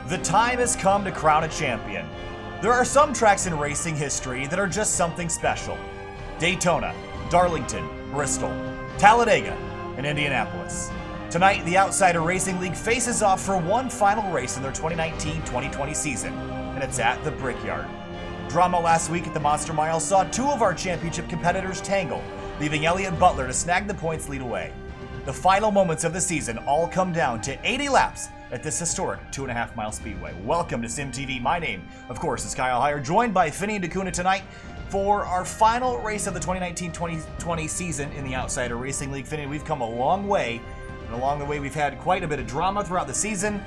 The time has come to crown a champion. There are some tracks in racing history that are just something special. Daytona, Darlington, Bristol, Talladega, and Indianapolis. Tonight, the Outsider Racing League faces off for one final race in their 2019-2020 season, and it's at the Brickyard. Drama last week at the Monster Mile saw two of our championship competitors tangle, leaving Elliot Butler to snag the points lead away. The final moments of the season all come down to 80 laps at this historic 2.5-mile speedway. Welcome to SimTV. My name, of course, is Kyle Heyer, joined by Finney and DeCuna tonight for our final race of the 2019-2020 season in the Outsider Racing League. Finney, we've come a long way, and along the way we've had quite a bit of drama throughout the season.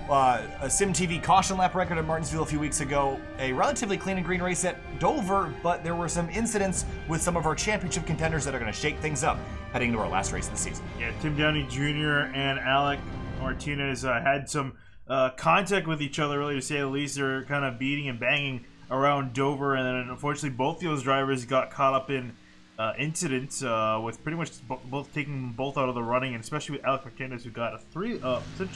A SimTV caution lap record at Martinsville a few weeks ago, a relatively clean and green race at Dover, but there were some incidents with some of our championship contenders that are going to shake things up heading into our last race of the season. Yeah, Tim Downey Jr. and Alek Martinez had some contact with each other, really, to say the least. They're kind of beating and banging around Dover, and then unfortunately both those drivers got caught up in incidents with pretty much both taking both out of the running, and especially with Alek Martinez, who got essentially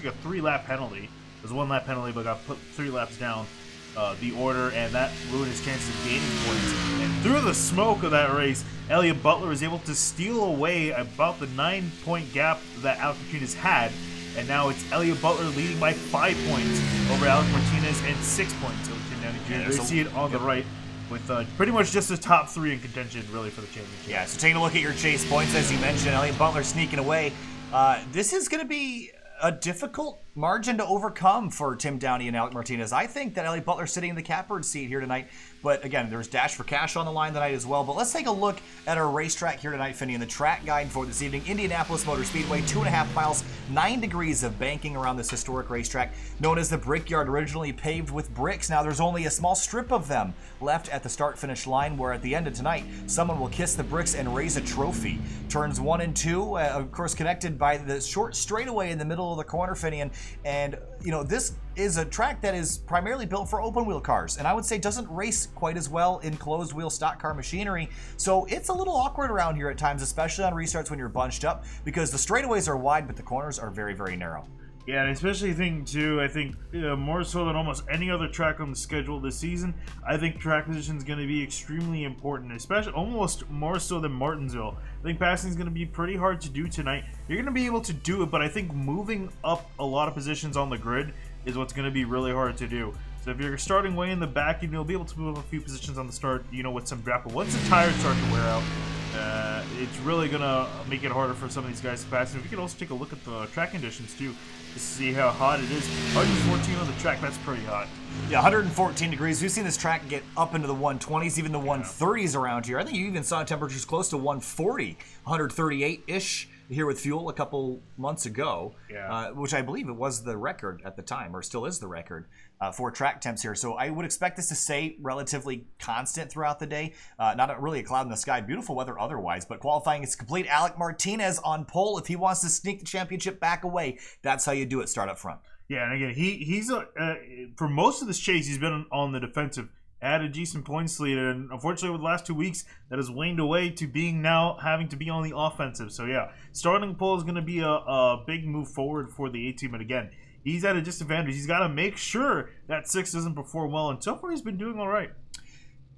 a 3-lap penalty. It was a 1-lap penalty, but got put 3 laps down the order, and that ruined his chances of gaining points. And through the smoke of that race, Elliot Butler was able to steal away about the 9-point gap that Alek Martinez had, and now it's Elliot Butler leading by 5 points over Alek Martinez and 6 points over Tim Downey Jr. Yeah, you see it on the right, with pretty much just the top 3 in contention, really, for the championship. Yeah, so taking a look at your chase points, as you mentioned, Elliot Butler sneaking away. This is going to be a difficult margin to overcome for Tim Downey and Alek Martinez. I think that Elliot Butler's sitting in the catbird seat here tonight, but again, there's Dash for Cash on the line tonight as well. But let's take a look at our racetrack here tonight, Finney, and the track guide for this evening. Indianapolis Motor Speedway, 2.5 miles, 9 degrees of banking around this historic racetrack, known as the Brickyard, originally paved with bricks. Now there's only a small strip of them left at the start-finish line, where at the end of tonight, someone will kiss the bricks and raise a trophy. Turns 1 and 2, of course, connected by the short straightaway in the middle of the corner, Finney, and you know, this is a track that is primarily built for open wheel cars, and I would say doesn't race quite as well in closed wheel stock car machinery. So it's a little awkward around here at times, especially on restarts when you're bunched up, because the straightaways are wide, but the corners are very, very narrow. Yeah, and especially I think more so than almost any other track on the schedule this season, I think track position is going to be extremely important, especially almost more so than Martinsville. I think passing is going to be pretty hard to do tonight. You're going to be able to do it, but I think moving up a lot of positions on the grid is what's going to be really hard to do. So if you're starting way in the back, you'll be able to move a few positions on the start, with some drop. But once the tires start to wear out, it's really going to make it harder for some of these guys to pass. And we can also take a look at the track conditions, too, to see how hot it is. 114 on the track, that's pretty hot. Yeah, 114 degrees. We've seen this track get up into the 120s, even the 130s around here. I think you even saw temperatures close to 140, 138-ish here with fuel a couple months ago, which I believe it was the record at the time, or still is the record for track temps here. So I would expect this to stay relatively constant throughout the day. Not really a cloud in the sky. Beautiful weather otherwise, but qualifying is complete. Alek Martinez on pole. If he wants to sneak the championship back away, that's how you do it. Start up front. Yeah, and again, he's for most of this chase, he's been on the defensive. Had a decent points lead, and unfortunately with the last 2 weeks, that has waned away to being now having to be on the offensive. So yeah, starting pole is going to be a big move forward for the A-team, and again, he's at a disadvantage. He's got to make sure that 6 doesn't perform well, and so far he's been doing all right.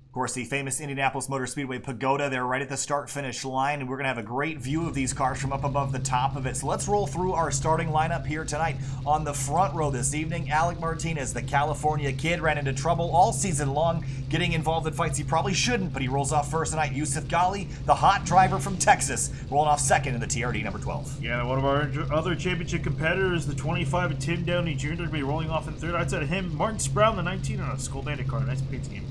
Of course, the famous Indianapolis Motor Speedway Pagoda, they're right at the start-finish line, and we're going to have a great view of these cars from up above the top of it. So let's roll through our starting lineup here tonight. On the front row this evening, Alek Martinez, the California kid, ran into trouble all season long, getting involved in fights he probably shouldn't, but he rolls off first tonight. Yusuf Ghali, the hot driver from Texas, rolling off second in the TRD number 12. Yeah, one of our other championship competitors, the 25 of Tim Downey Jr., going to be rolling off in third. Outside of him, Martin Sproul, the 19 on a Skull Bandit car. Nice paint scheme.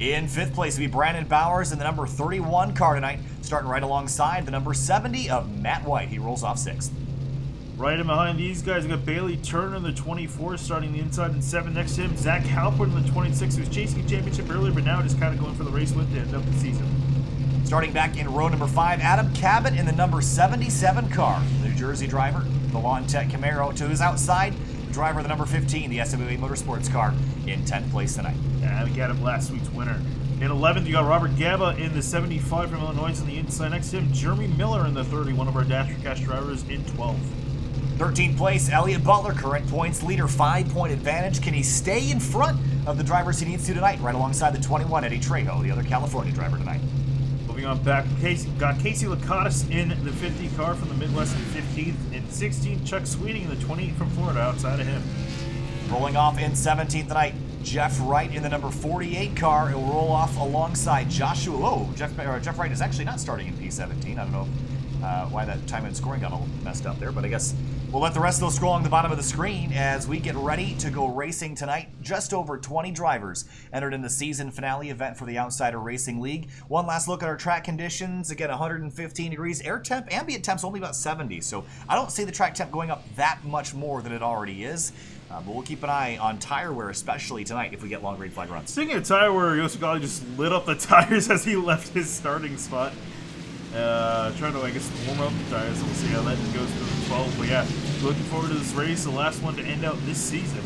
In fifth place will be Brandon Bowers in the number 31 car tonight, starting right alongside the number 70 of Matt White. He rolls off sixth. Right in behind these guys, we got Bailey Turner in the 24, starting the inside in 7. Next to him, Zach Halpern in the 26, who was chasing a championship earlier, but now just kind of going for the race win to end up the season. Starting back in row number 5, Adam Cabot in the number 77 car. The New Jersey driver, the Lawn Tech Camaro, to his outside, the driver of the number 15, the SWA Motorsports car, in 10th place tonight. Yeah, we got him last week's winner. In 11th, you got Robert Gaba in the 75 from Illinois on the inside. Next to him, Jeremy Miller in the 30, one of our Dash for Cash drivers in 12th. 13th place, Elliot Butler, current points leader, 5-point advantage. Can he stay in front of the drivers he needs to tonight, right alongside the 21, Eddie Trejo, the other California driver tonight? Moving on back, got Casey Lakatos in the 50 car from the Midwest in 15th, and 16th, Chuck Sweeting in the 28 from Florida outside of him. Rolling off in 17th tonight, Jeff Wright in the number 48 car. It will roll off alongside Joshua. Oh, Jeff Wright is actually not starting in P17. I don't know why that time and scoring got all messed up there, but I guess we'll let the rest of those scroll along the bottom of the screen as we get ready to go racing tonight. Just over 20 drivers entered in the season finale event for the Outsider Racing League. One last look at our track conditions. Again, 115 degrees. Air temp, ambient temp's only about 70, so I don't see the track temp going up that much more than it already is. But we'll keep an eye on tire wear, especially tonight if we get long green flag runs. Speaking of tire wear, Yosef Gali just lit up the tires as he left his starting spot. Trying to, I guess, warm up the tires. We'll see how that goes for the 12. But yeah, looking forward to this race, the last one to end out this season.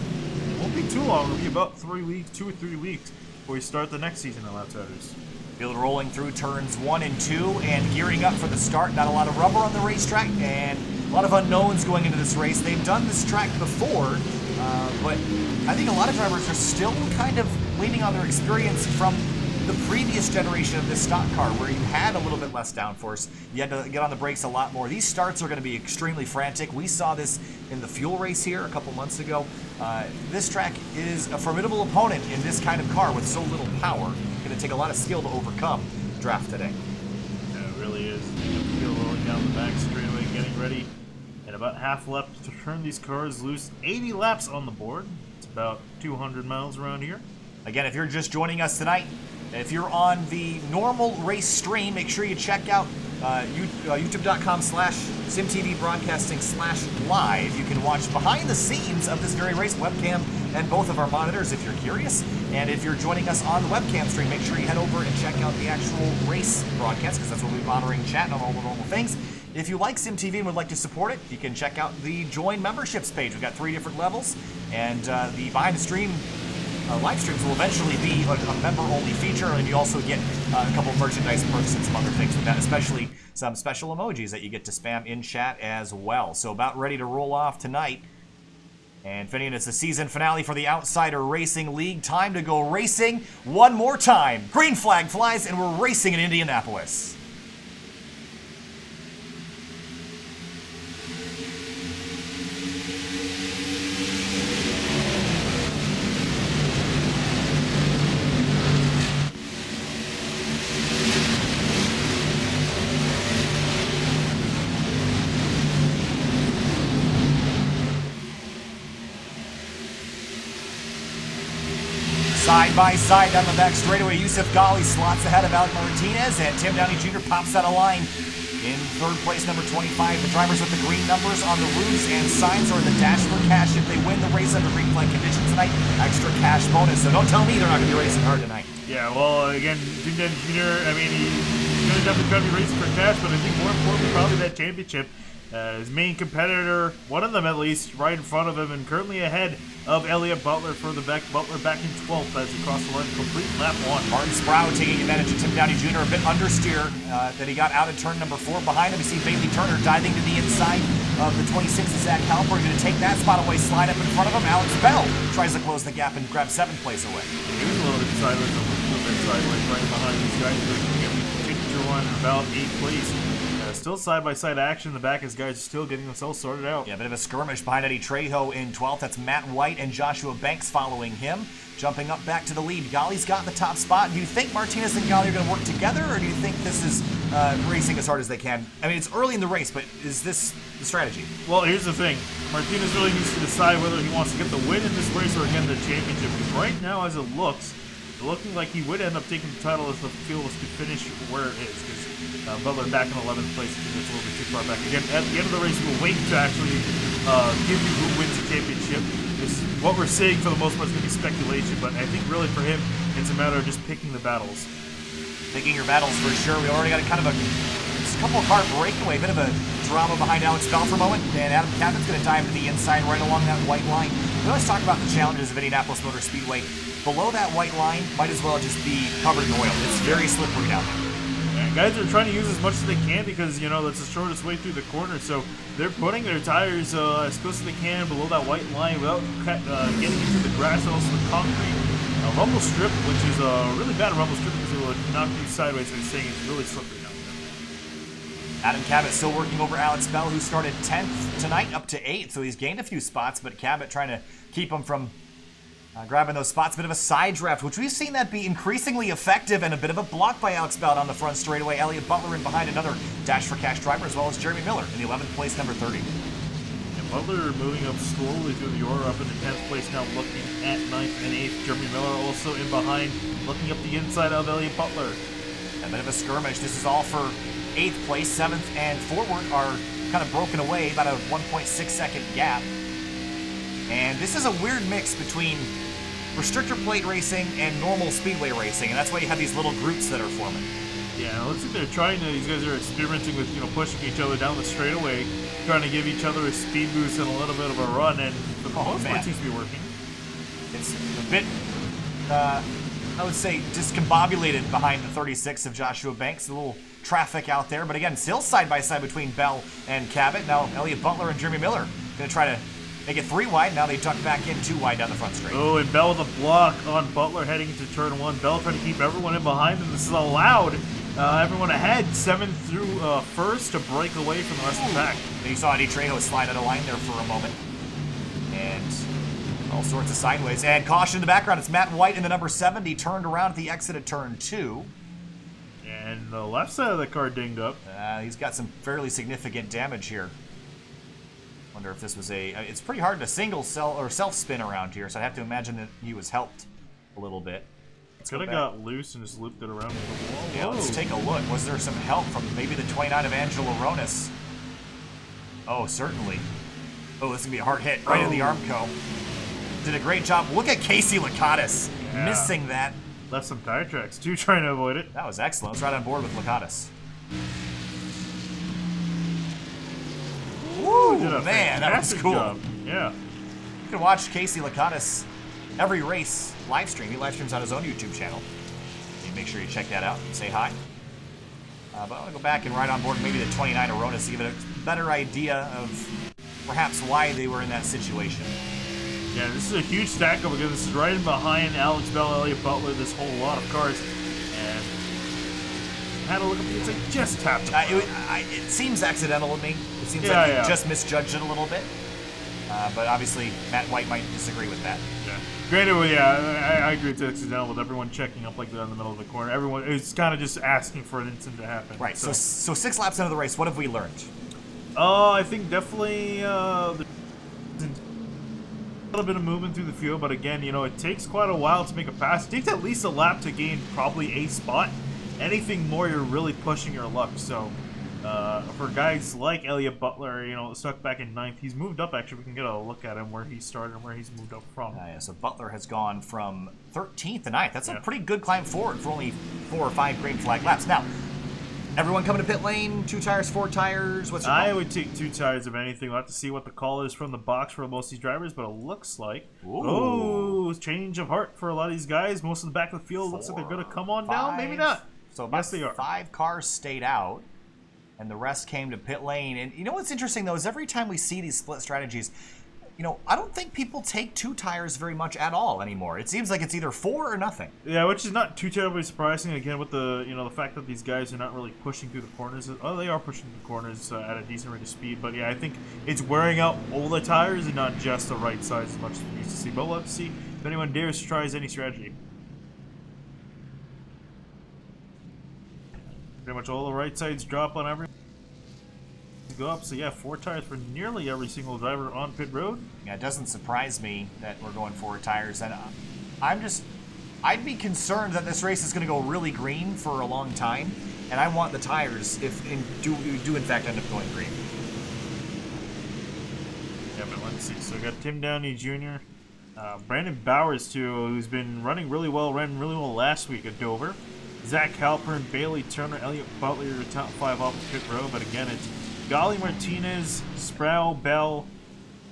It won't be too long. It'll be about 3 weeks, 2 or 3 weeks before we start the next season of Outsiders. Field rolling through turns 1 and 2 and gearing up for the start. Not a lot of rubber on the racetrack and a lot of unknowns going into this race. They've done this track before, but I think a lot of drivers are still kind of leaning on their experience from the previous generation of this stock car, where you had a little bit less downforce. You had to get on the brakes a lot more. These starts are going to be extremely frantic. We saw this in the fuel race here a couple months ago. This track is a formidable opponent in this kind of car with so little power. It's going to take a lot of skill to overcome draft today. Yeah, it really is. Field rolling down the back straightaway, getting ready. And about half left to turn these cars loose. 80 laps on the board. It's about 200 miles around here. Again, if you're just joining us tonight, if you're on the normal race stream, make sure you check out youtube.com/SimTVBroadcasting/live. You can watch behind the scenes of this very race, webcam and both of our monitors if you're curious. And if you're joining us on the webcam stream, make sure you head over and check out the actual race broadcast, because that's what we'll be monitoring, chat on all the normal things. If you like SimTV and would like to support it, you can check out the Join Memberships page. We've got 3 different levels, and the behind the stream live streams will eventually be a member-only feature, and you also get a couple of merchandise perks and some other things with that, especially some special emojis that you get to spam in chat as well. So about ready to roll off tonight. And Finian, it's the season finale for the Outsider Racing League. Time to go racing one more time. Green flag flies, and we're racing in Indianapolis. Side by side down the back straightaway, Yosef Gali slots ahead of Alek Martinez, and Tim Downey Jr. pops out of line in 3rd place, number 25. The drivers with the green numbers on the roofs and signs are in the dash for cash if they win the race under green flag conditions tonight. Extra cash bonus, so don't tell me they're not going to be racing hard tonight. Yeah, well, again, Tim Downey Jr., I mean, he's going to definitely try to be racing for cash, but I think more importantly, probably that championship. His main competitor, one of them at least, right in front of him and currently ahead of Elliot Butler for the Butler back in 12th as he crossed the line to complete lap 1. Martin Sprout taking advantage of Tim Downey Jr. A bit understeer that he got out of turn number 4. Behind him, you see Bailey Turner diving to the inside of the 26th Zach Halpern. Going to take that spot away, slide up in front of him. Alex Bell tries to close the gap and grab 7th place away. He was a little bit sideways, right behind these guys. But continue to run about 8th place. Still side-by-side action in the back as guys are still getting themselves sorted out. Yeah, a bit of a skirmish behind Eddie Trejo in 12th. That's Matt White and Joshua Banks following him. Jumping up back to the lead. Gali's got the top spot. Do you think Martinez and Gali are going to work together, or do you think this is racing as hard as they can? I mean, it's early in the race, but is this the strategy? Well, here's the thing. Martinez really needs to decide whether he wants to get the win in this race or again the championship. Because right now, as it looks, looking like he would end up taking the title if the field was to finish where it is. Because Butler back in 11th place, I think it's a little bit too far back. Again, at the end of the race, we'll wait to actually give you who wins the championship. This, what we're saying for the most part is going to be speculation, but I think really for him, it's a matter of just picking the battles. Picking your battles for sure. We already got a kind of a couple car breakaway, a bit of a drama behind Alex Bell for a moment, and Adam Captain's going to dive to the inside right along that white line. We always talk about the challenges of Indianapolis Motor Speedway. Below that white line might as well just be covered in oil. It's very slippery down there. And guys are trying to use as much as they can because, you know, that's the shortest way through the corner. So they're putting their tires as close as they can below that white line without getting into the grass, also the concrete. A rumble strip, which is a really bad rumble strip because it will knock you sideways. So he's saying it's really slippery now. Adam Cabot still working over Alex Bell, who started 10th tonight, up to 8th. So he's gained a few spots, but Cabot trying to keep him from grabbing those spots. Bit of a side draft, which we've seen that be increasingly effective, and a bit of a block by Alex Bell on the front straightaway. Elliot Butler in behind another Dash for Cash driver, as well as Jeremy Miller in the 11th place, number 30. And Butler moving up slowly through the order, up in the 10th place now, looking at 9th and 8th. Jeremy Miller also in behind, looking up the inside of Elliot Butler. A bit of a skirmish. This is all for 8th place. 7th and forward are kind of broken away, about a 1.6 second gap. And this is a weird mix between restrictor plate racing and normal speedway racing, and that's why you have these little groups that are forming. Yeah, it looks like they're trying to, these guys are experimenting with, you know, pushing each other down the straightaway, trying to give each other a speed boost and a little bit of a run, and for the most part it seems to be working. It's a bit, I would say, discombobulated behind the 36 of Joshua Banks. A little traffic out there, but again, still side by side between Bell and Cabot. Now Elliot Butler and Jeremy Miller going to try to make it 3 wide. Now they duck back in 2 wide down the front straight. Oh, and Bell with a block on Butler heading into turn 1. Bell trying to keep everyone in behind him. This is allowed everyone ahead, 7th through 1st, to break away from the rest of the pack. And you saw Eddie Trejo slide out of line there for a moment. And all sorts of sideways. And caution in the background. It's Matt White in the number 70, turned around at the exit of turn 2. And the left side of the car dinged up. He's got some fairly significant damage here. Wonder if this was it's pretty hard to single cell or self spin around here, so I have to imagine that he was helped a little bit. Could have got loose and just looped it around with the wall. Yeah, let's take a look. Was there some help from maybe the 29 of Angelo Hronis? Oh, certainly. Oh, this is gonna be a hard hit right in the Armco. Did a great job. Look at Casey Lakatos missing that. Left some tire tracks too, trying to avoid it. That was excellent. Let's right on board with Lakatos. Woo, man, that was cool. Job. Yeah. You can watch Casey Lakatos every race live stream. He live streams on his own YouTube channel. You make sure you check that out and say hi. But I want to go back and ride on board maybe the 29 of Hronis to give it a better idea of perhaps why they were in that situation. Yeah, this is a huge stack up because this is right in behind Alex Bell, Elliot Butler, this whole lot of cars. And I had to look up, it's like just tapped. It seems accidental to me. It seems like he just misjudged it a little bit. But obviously, Matt White might disagree with that. Yeah. Granted, I agree it's accidental with everyone checking up like that in the middle of the corner. Everyone is kind of just asking for an incident to happen. Right, so 6 laps into the race, what have we learned? I think definitely a little bit of movement through the field, but again, you know, it takes quite a while to make a pass. It takes at least a lap to gain probably a spot. Anything more, you're really pushing your luck. So for guys like Elliot Butler, you know, stuck back in 9th, he's moved up. Actually, we can get a look at him where he started and where he's moved up from. Yeah, so Butler has gone from 13th to 9th. That's a pretty good climb forward for only 4 or 5 green flag laps. Now, everyone coming to pit lane, 2 tires, 4 tires. What's your call? I would take 2 tires of anything. We'll have to see what the call is from the box for most of these drivers, but it looks like change of heart for a lot of these guys. Most of the back of the field looks like they're going to come on down. Maybe not. So about 5 cars stayed out, and the rest came to pit lane. And you know what's interesting, though, is every time we see these split strategies, you know, I don't think people take 2 tires very much at all anymore. It seems like it's either 4 or nothing. Yeah, which is not too terribly surprising. Again, with the the fact that these guys are not really pushing through the corners. Oh, they are pushing through the corners at a decent rate of speed. But yeah, I think it's wearing out all the tires and not just the right sides as much as we used to see. But we'll have to see if anyone dares to try any strategy. Pretty much all the right sides drop on every. Go up, so yeah, 4 tires for nearly every single driver on pit road. Yeah, it doesn't surprise me that we're going 4 tires, and I'd be concerned that this race is going to go really green for a long time, and I want the tires if do in fact end up going green. Yeah, but let's see. So we got Tim Downey Jr., Brandon Bowers too, who's been running really well, ran really well last week at Dover. Zach Halpern, Bailey Turner, Elliot Butler, your top 5 off the pit road, but again, it's Alek Martinez, Sproul, Bell,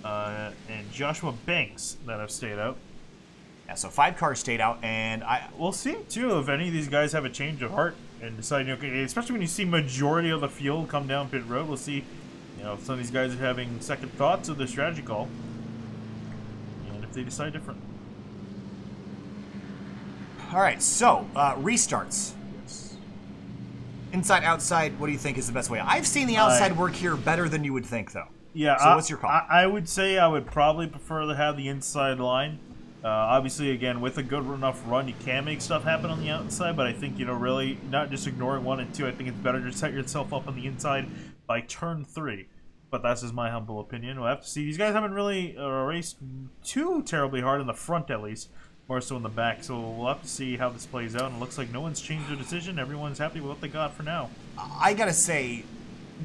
and Joshua Banks that have stayed out. Yeah, so 5 cars stayed out, and we'll see too if any of these guys have a change of heart. and decide, okay, especially when you see majority of the field come down pit road, we'll see, if some of these guys are having second thoughts of their strategy call, and if they decide different. All right, so restarts. Yes. Inside, outside, what do you think is the best way? I've seen the outside work here better than you would think, though. Yeah. So what's your call? I would say I would probably prefer to have the inside line. Obviously, again, with a good enough run, you can make stuff happen on the outside, but I think, really not just ignoring 1 and 2. I think it's better to set yourself up on the inside by turn 3. But that's just my humble opinion. We'll have to see. These guys haven't really raced too terribly hard in the front, at least. More so in the back, so we'll have to see how this plays out. And it looks like no one's changed their decision. Everyone's happy with what they got for now. I gotta say,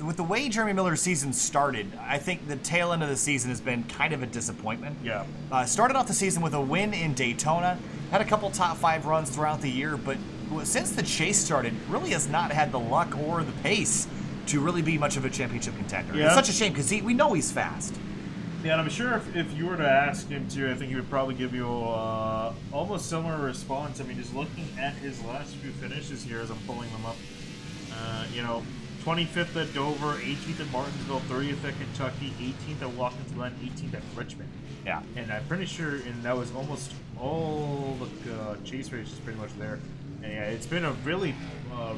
with the way Jeremy Miller's season started, I think the tail end of the season has been kind of a disappointment. Yeah. Started off the season with a win in Daytona, had a couple top 5 runs throughout the year, but since the chase started, really has not had the luck or the pace to really be much of a championship contender. Yeah. It's such a shame because we know he's fast. Yeah, and I'm sure if you were to ask him to, I think he would probably give you almost similar response. I mean, just looking at his last few finishes here as I'm pulling them up, 25th at Dover, 18th at Martinsville, 30th at Kentucky, 18th at Watkins Glen, 18th at Richmond. Yeah. And I'm pretty sure, and that was almost all the chase races pretty much there. And yeah, it's been a really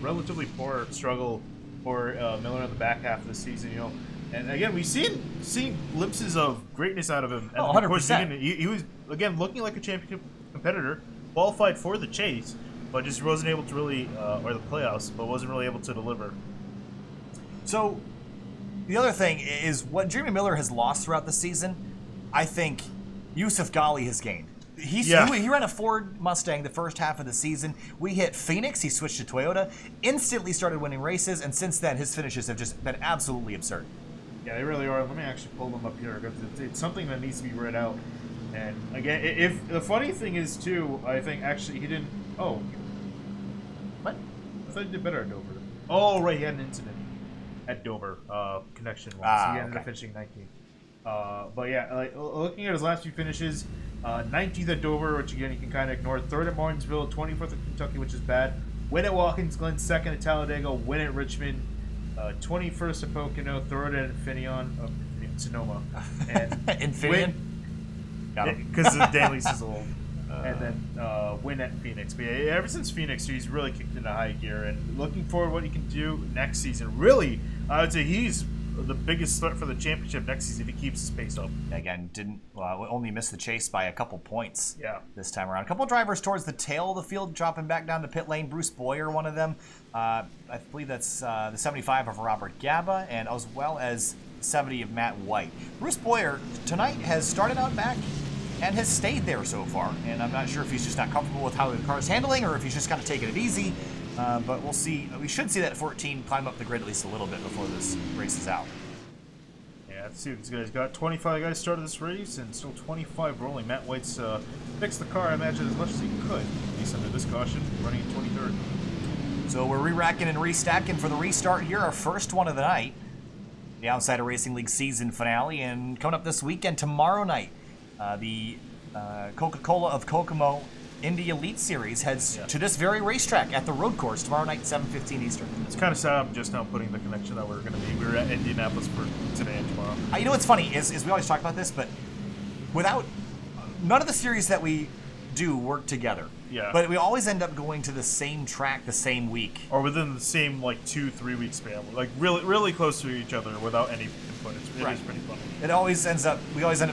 relatively poor struggle for Miller in the back half of the season, And again, we've seen glimpses of greatness out of him. And 100%. Of course, he was, again, looking like a championship competitor, qualified for the chase, but just wasn't able to really, or the playoffs, but wasn't really able to deliver. So, the other thing is what Jeremy Miller has lost throughout the season, I think Yusuf Ghali has gained. He ran a Ford Mustang the first half of the season. We hit Phoenix. He switched to Toyota, instantly started winning races, and since then his finishes have just been absolutely absurd. Yeah, they really are. Let me actually pull them up here because it's something that needs to be read out. And again, if the funny thing is too, I think actually he didn't. Oh, what? I thought he did better at Dover. Oh, right, he had an incident at Dover, connection-wise. He ended up finishing 19th. But yeah, like looking at his last few finishes, 19th at Dover, which again you can kind of ignore. 3rd at Martinsville, 24th at Kentucky, which is bad. Win at Watkins Glen, 2nd at Talladega, win at Richmond, 21st at Pocono, 3rd at Sonoma, and Infineon? because Danley's is old. And then win at Phoenix. But yeah, ever since Phoenix, he's really kicked into high gear. And looking forward to what he can do next season. Really, I would say he's the biggest threat for the championship next season if he keeps his pace up. Again, only missed the chase by a couple points this time around. A couple drivers towards the tail of the field dropping back down to pit lane. Bruce Boyer, one of them. I believe that's the 75 of Robert Gaba, and as well as 70 of Matt White. Bruce Boyer tonight has started out back and has stayed there so far. And I'm not sure if he's just not comfortable with how the car's handling or if he's just kind of taking it easy. But we'll see. We should see that 14 climb up the grid at least a little bit before this race is out. Yeah, let's see what these guys got. 25 guys started this race and still 25 rolling. Matt White's fixed the car, I imagine, as much as he could. At least under this caution, running in 23rd. So we're re-racking and restacking for the restart here. Our first one of the night. The Outsider Racing League season finale. And coming up this weekend, tomorrow night, the Coca-Cola of Kokomo Indy Elite Series heads to this very racetrack at the road course tomorrow night, 7:15 Eastern. It's kind of sad I'm just now putting the connection that we're going to be. We were at Indianapolis for today and tomorrow. You know what's funny is we always talk about this, but without none of the series that we do work together. Yeah. But we always end up going to the same track the same week. Or within the same 2-3 week span, really really close to each other without any input. It is pretty funny. We always end up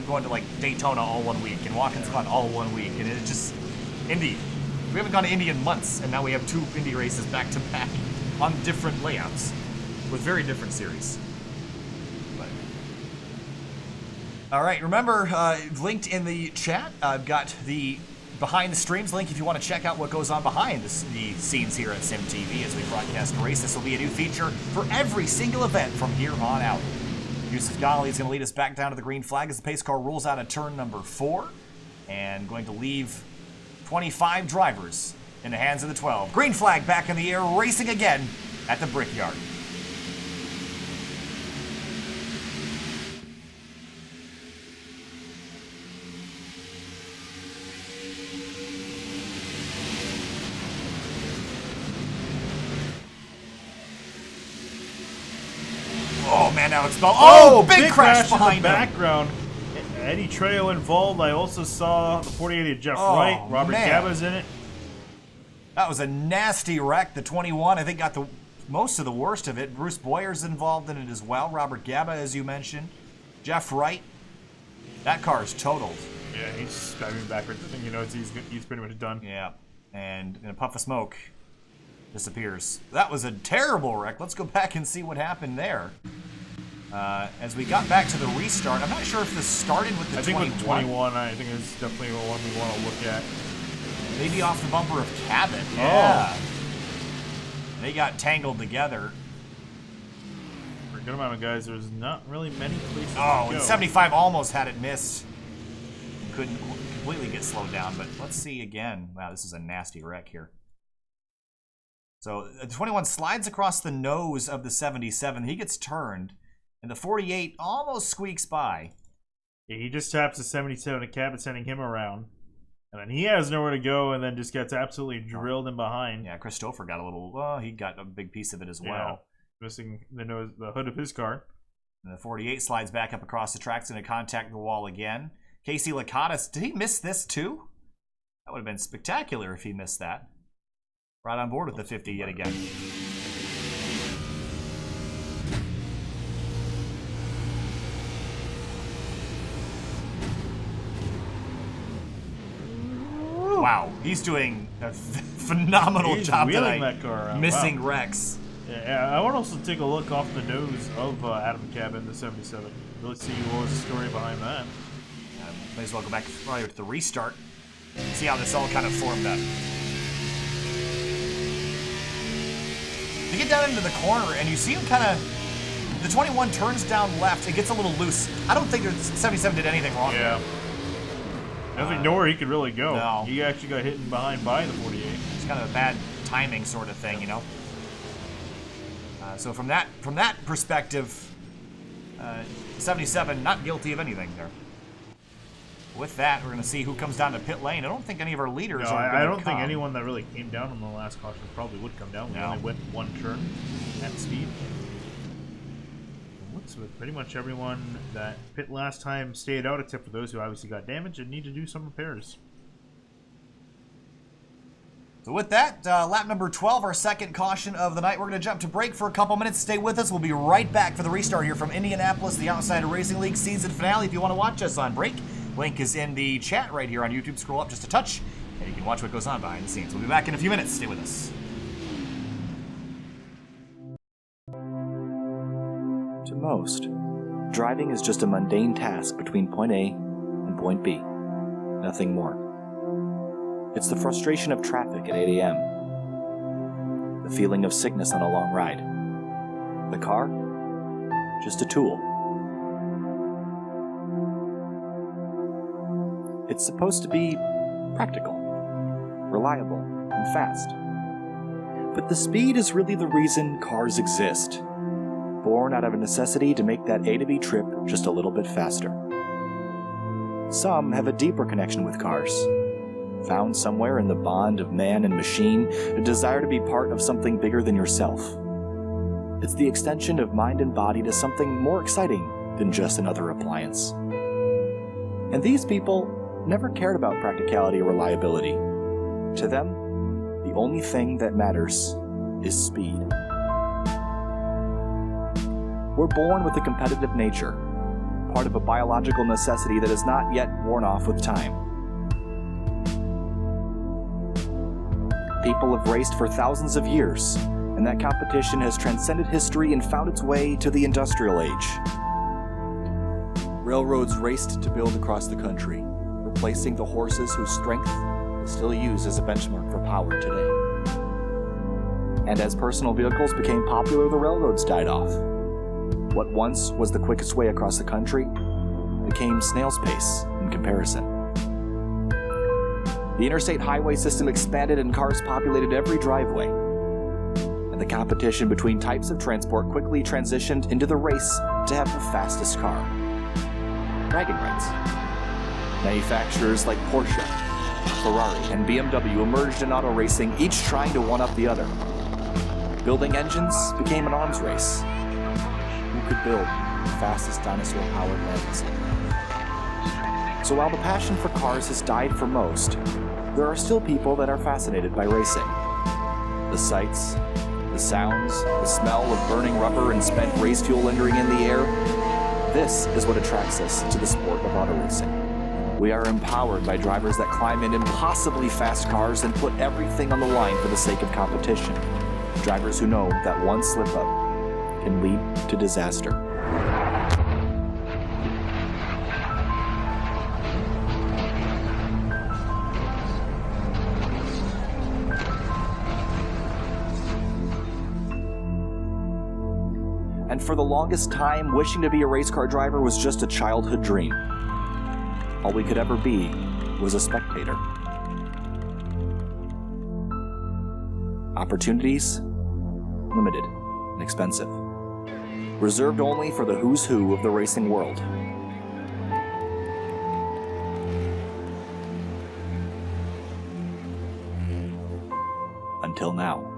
going to Daytona all 1 week and Watkins Glen all 1 week, and it's just Indy. We haven't gone to Indy in months, and now we have 2 Indy races back to back on different layouts with very different series. But. All right, remember, linked in the chat, I've got the Behind the Streams link if you want to check out what goes on behind the scenes here at SimTV as we broadcast a race. This will be a new feature for every single event from here on out. Yusuf Ghali is going to lead us back down to the green flag as the pace car rolls out of turn number 4 and going to leave 25 drivers in the hands of the 12. Green flag back in the air, racing again at the Brickyard. Alex Bell. Oh, big crash behind in the him. background. Eddie Trejo involved. I also saw the 48 of Jeff Wright. Robert Gaba's in it. That was a nasty wreck. The 21, I think, got the most of the worst of it. Bruce Boyer's involved in it as well. Robert Gaba, as you mentioned. Jeff Wright. That car is totaled. Yeah, he's driving backwards. I think he knows he's pretty much done. Yeah, and in a puff of smoke, disappears. That was a terrible wreck. Let's go back and see what happened there. As we got back to the restart, I'm not sure if this started with the 21. I think with 21, I think it's definitely the one we want to look at. Maybe off the bumper of Cabot. Yeah. Oh. They got tangled together. For a good amount of guys, there's not really many places to go. go. And 75 almost had it missed. Couldn't completely get slowed down, but let's see again. Wow, this is a nasty wreck here. So the 21 slides across the nose of the 77. He gets turned, and the 48 almost squeaks by. Yeah, he just taps the 77 to Cabot, sending him around. And then he has nowhere to go, and then just gets absolutely drilled in behind. Yeah, Christopher got a little, well, he got a big piece of it as well. Missing the hood of his car. And the 48 slides back up across the tracks and to contact the wall again. Casey Lakatos, did he miss this too? That would have been spectacular if he missed that. Right on board with the 50 yet again. Wow, he's doing a phenomenal job tonight, that car around. Missing wrecks. Yeah, I want to also take a look off the nose of Adam Cabot, the 77. Really see what was the story behind that. Might as well go back probably to the restart. See how this all kind of formed up. You get down into the corner and you see him kind of, the 21 turns down left. It gets a little loose. I don't think the 77 did anything wrong. Yeah. Nothing, nowhere he could really go. No. He actually got hit behind by the 48. It's kind of a bad timing sort of thing, you know. So from that perspective, 77 not guilty of anything there. With that, we're going to see who comes down to pit lane. I don't think any of our leaders are going to I don't think anyone that really came down on the last caution probably would come down. We only went one turn at speed. It looks with pretty much everyone that pit last time stayed out, except for those who obviously got damaged and need to do some repairs. So with that, lap number 12, our second caution of the night. We're going to jump to break for a couple minutes. Stay with us. We'll be right back for the restart here from Indianapolis, the Outsider Racing League season finale. If you want to watch us on break, link is in the chat right here on YouTube. Scroll up just a touch, and you can watch what goes on behind the scenes. We'll be back in a few minutes. Stay with us. To most, driving is just a mundane task between point A and point B. Nothing more. It's the frustration of traffic at 8 a.m. The feeling of sickness on a long ride. The car? Just a tool. It's supposed to be practical, reliable, and fast. But the speed is really the reason cars exist. Born out of a necessity to make that A to B trip just a little bit faster. Some have a deeper connection with cars. Found somewhere in the bond of man and machine, a desire to be part of something bigger than yourself. It's the extension of mind and body to something more exciting than just another appliance. And these people never cared about practicality or reliability. To them, the only thing that matters is speed. We're born with a competitive nature, part of a biological necessity that has not yet worn off with time. People have raced for thousands of years, and that competition has transcended history and found its way to the industrial age. Railroads raced to build across the country, replacing the horses whose strength is still used as a benchmark for power today. And as personal vehicles became popular, the railroads died off. What once was the quickest way across the country became snail's pace in comparison. The interstate highway system expanded and cars populated every driveway. And the competition between types of transport quickly transitioned into the race to have the fastest car. Bragging rights. Manufacturers like Porsche, Ferrari, and BMW emerged in auto racing, each trying to one-up the other. Building engines became an arms race. Who could build fastest dinosaur-powered lens. So while the passion for cars has died for most, there are still people that are fascinated by racing. The sights, the sounds, the smell of burning rubber and spent race fuel lingering in the air, this is what attracts us to the sport of auto racing. We are empowered by drivers that climb in impossibly fast cars and put everything on the line for the sake of competition. Drivers who know that one slip-up can lead to disaster. And for the longest time, wishing to be a race car driver was just a childhood dream. All we could ever be was a spectator. Opportunities? Limited and expensive. Reserved only for the who's who of the racing world. Until now.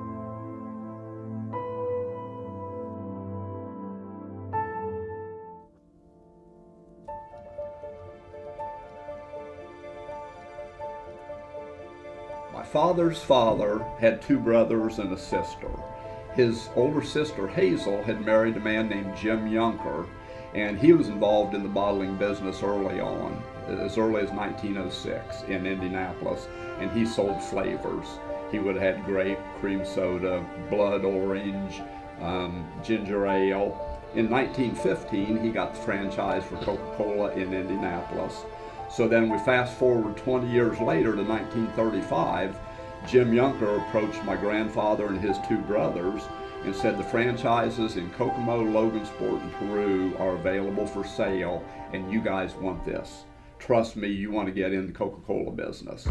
My father's father had two brothers and a sister. His older sister, Hazel, had married a man named Jim Junker, and he was involved in the bottling business early on, as early as 1906 in Indianapolis, and he sold flavors. He would have had grape, cream soda, blood orange, ginger ale. In 1915, he got the franchise for Coca-Cola in Indianapolis. So then we fast forward 20 years later to 1935, Jim Junker approached my grandfather and his two brothers and said the franchises in Kokomo, Logansport, and Peru are available for sale, and you guys want this. Trust me, you want to get in the Coca-Cola business.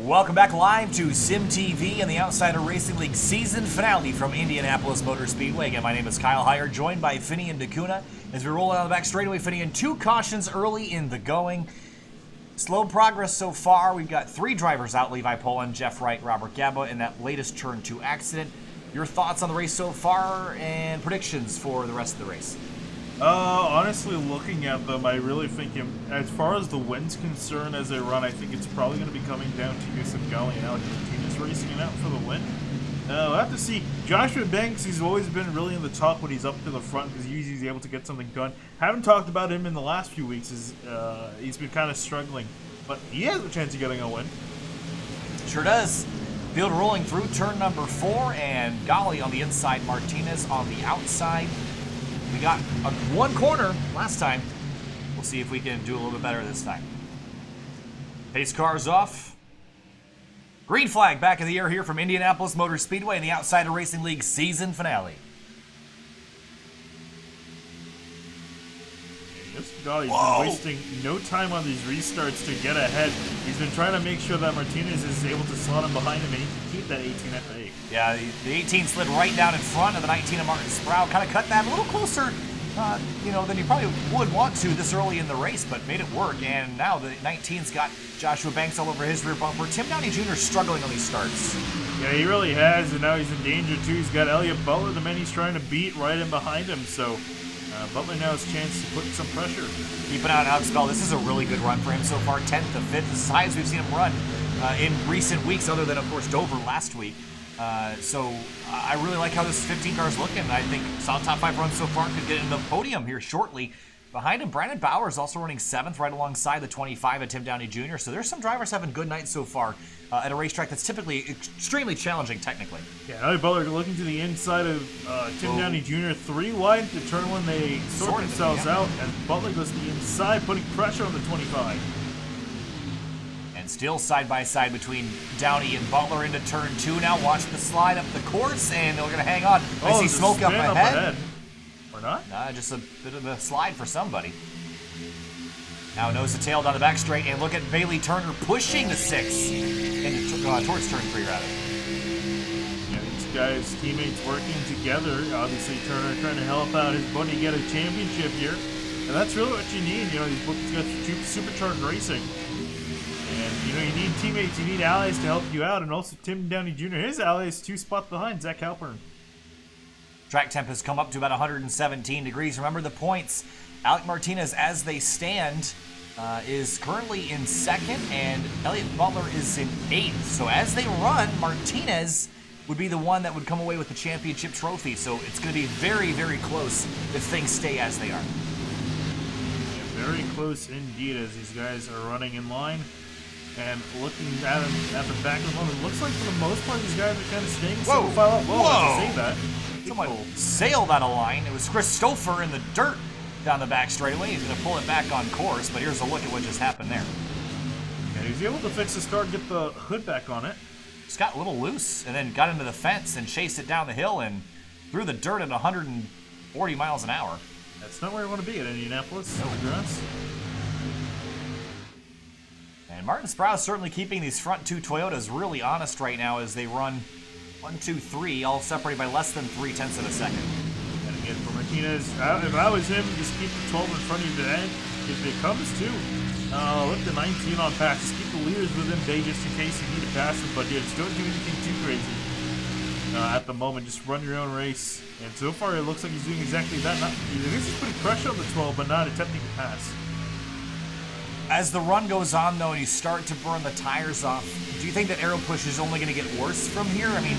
Welcome back live to Sim TV and the Outsider Racing League season finale from Indianapolis Motor Speedway. Again, my name is Kyle Heyer, joined by Finney and DeCuna. As we roll out of the back straightaway, Finney, and two cautions early in the going. Slow progress so far. We've got three drivers out: Levi Poland, Jeff Wright, Robert Gaba in that latest turn 2 accident. Your thoughts on the race so far and predictions for the rest of the race? Honestly, looking at them, I really think, as far as the wind's concerned as they run, I think it's probably going to be coming down to Yusuf Gali and Alek Martinez racing it out for the win. We'll have to see. Joshua Banks, he's always been really in the top when he's up to the front because usually he's able to get something done. Haven't talked about him in the last few weeks. He's been kind of struggling, but he has a chance of getting a win. Sure does. Field rolling through turn number 4, and Gali on the inside, Martinez on the outside. We got one corner last time. We'll see if we can do a little bit better this time. Pace cars off. Green flag back in the air here from Indianapolis Motor Speedway in the Outsider Racing League season finale. God, he's been wasting no time on these restarts to get ahead. He's been trying to make sure that Martinez is able to slot him behind him and he can keep that 18 at the 8. Yeah, the 18 slid right down in front of the 19 of Martin Sproul. Kind of cut that a little closer, than you probably would want to this early in the race, but made it work. And now the 19's got Joshua Banks all over his rear bumper. Tim Downey Jr. struggling on these starts. Yeah, he really has, and now he's in danger too. He's got Elliot Butler, the man he's trying to beat, right in behind him. So Butler now has a chance to put some pressure. Keep an eye on Alex Bell. This is a really good run for him so far. 10th to 5th. This is as high as we've seen him run in recent weeks, other than, of course, Dover last week. So I really like how this 15 car is looking. I think solid top 5 runs so far. Could get into the podium here shortly. Behind him, Brandon Bauer is also running 7th, right alongside the 25 of Tim Downey Jr. So there's some drivers having good nights so far at a racetrack that's typically extremely challenging technically. Yeah, Elliot Butler looking to the inside of Tim Downey Jr. 3 wide to turn when they sort themselves out, and Butler goes to the inside, putting pressure on the 25. And still side by side between Downey and Butler into turn 2 now. Watch the slide up the course, and they're going to hang on. I see smoke up ahead. Or not? Nah, just a bit of a slide for somebody. Now nose to tail down the back straight, and look at Bailey Turner pushing the 6 into, towards turn 3 rather. Yeah, these guys, teammates working together. Obviously, Turner trying to help out his buddy get a championship here, and that's really what you need. These boys got supercharged racing, and you need teammates, you need allies to help you out, and also Tim Downey Jr. His ally is 2 spots behind Zach Halpern. Track temp has come up to about 117 degrees. Remember the points. Alek Martinez, as they stand, is currently in 2nd, and Elliot Butler is in 8th. So as they run, Martinez would be the one that would come away with the championship trophy. So it's going to be very, very close if things stay as they are. Yeah, very close indeed as these guys are running in line. And looking at him at the back of the moment, it looks like for the most part these guys are kind of staying single file up. Whoa! To say that. Someone sailed out of line. It was Christopher in the dirt down the back straightaway. He's going to pull it back on course, but here's a look at what just happened there. Yeah, he was able to fix his car and get the hood back on it. Just got a little loose and then got into the fence and chased it down the hill and threw the dirt at 140 miles an hour. That's not where you want to be at Indianapolis. No. And Martin Sproul certainly keeping these front 2 Toyotas really honest right now as they run 1, 2, 3, all separated by less than 0.3 of a second. And again for Martinez, if I was him, just keep the 12 in front of you today. If it comes to, let the 19 on pass. Just keep the leaders within bay just in case you need to pass them. But just don't do anything too crazy at the moment. Just run your own race. And so far, it looks like he's doing exactly that. He's just putting pressure on the 12, but not attempting to pass. As the run goes on, though, and you start to burn the tires off, do you think that aero push is only going to get worse from here? I mean,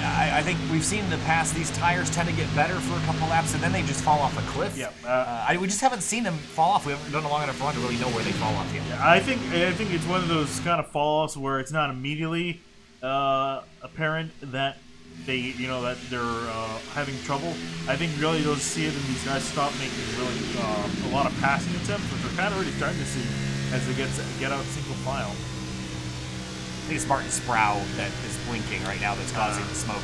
I think we've seen in the past these tires tend to get better for a couple laps, and then they just fall off a cliff. Yeah. We just haven't seen them fall off. We haven't done a long enough run to really know where they fall off yet. Yeah, I think it's one of those kind of fall-offs where it's not immediately apparent that that they're having trouble. I think really you'll see it and these guys stop making really a lot of passing attempts, which we're kind of already starting to see as they get out single file. I think it's Martin Sproul that is blinking right now that's causing the smoke.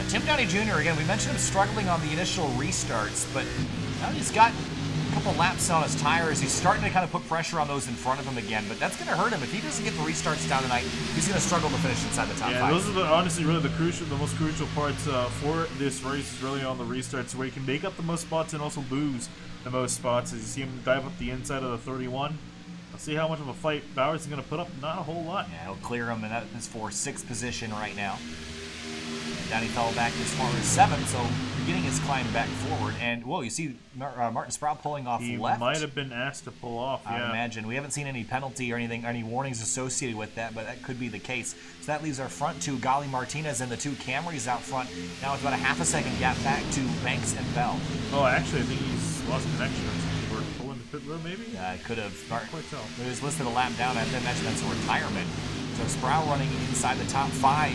Tim Downey Jr., again, we mentioned him struggling on the initial restarts, but now he's got a couple laps on his tires. He's starting to kind of put pressure on those in front of him again, but that's going to hurt him. If he doesn't get the restarts down tonight, he's going to struggle to finish inside the top 5. Yeah, those are honestly really the most crucial parts for this race is really on the restarts where he can make up the most spots and also lose the most spots. As you see him dive up the inside of the 31. Let's see how much of a fight Bowers is going to put up. Not a whole lot. Yeah, he'll clear him, and that is for 6th position right now. And Downey fell back as far as 7th, so getting his climb back forward. And, whoa, you see Martin Sproul pulling off left. He might have been asked to pull off, yeah. I imagine. We haven't seen any penalty or anything, any warnings associated with that, but that could be the case. So that leaves our front 2, Gali Martinez and the 2 Camrys out front. Now it's about a half a second gap back to Banks and Bell. Oh, actually, I think he's lost connection. We're pulling the pit road, maybe? Yeah, it could have. Can't quite tell. It was listed a lap down. I imagine that's a retirement. So Sproul running inside the top 5.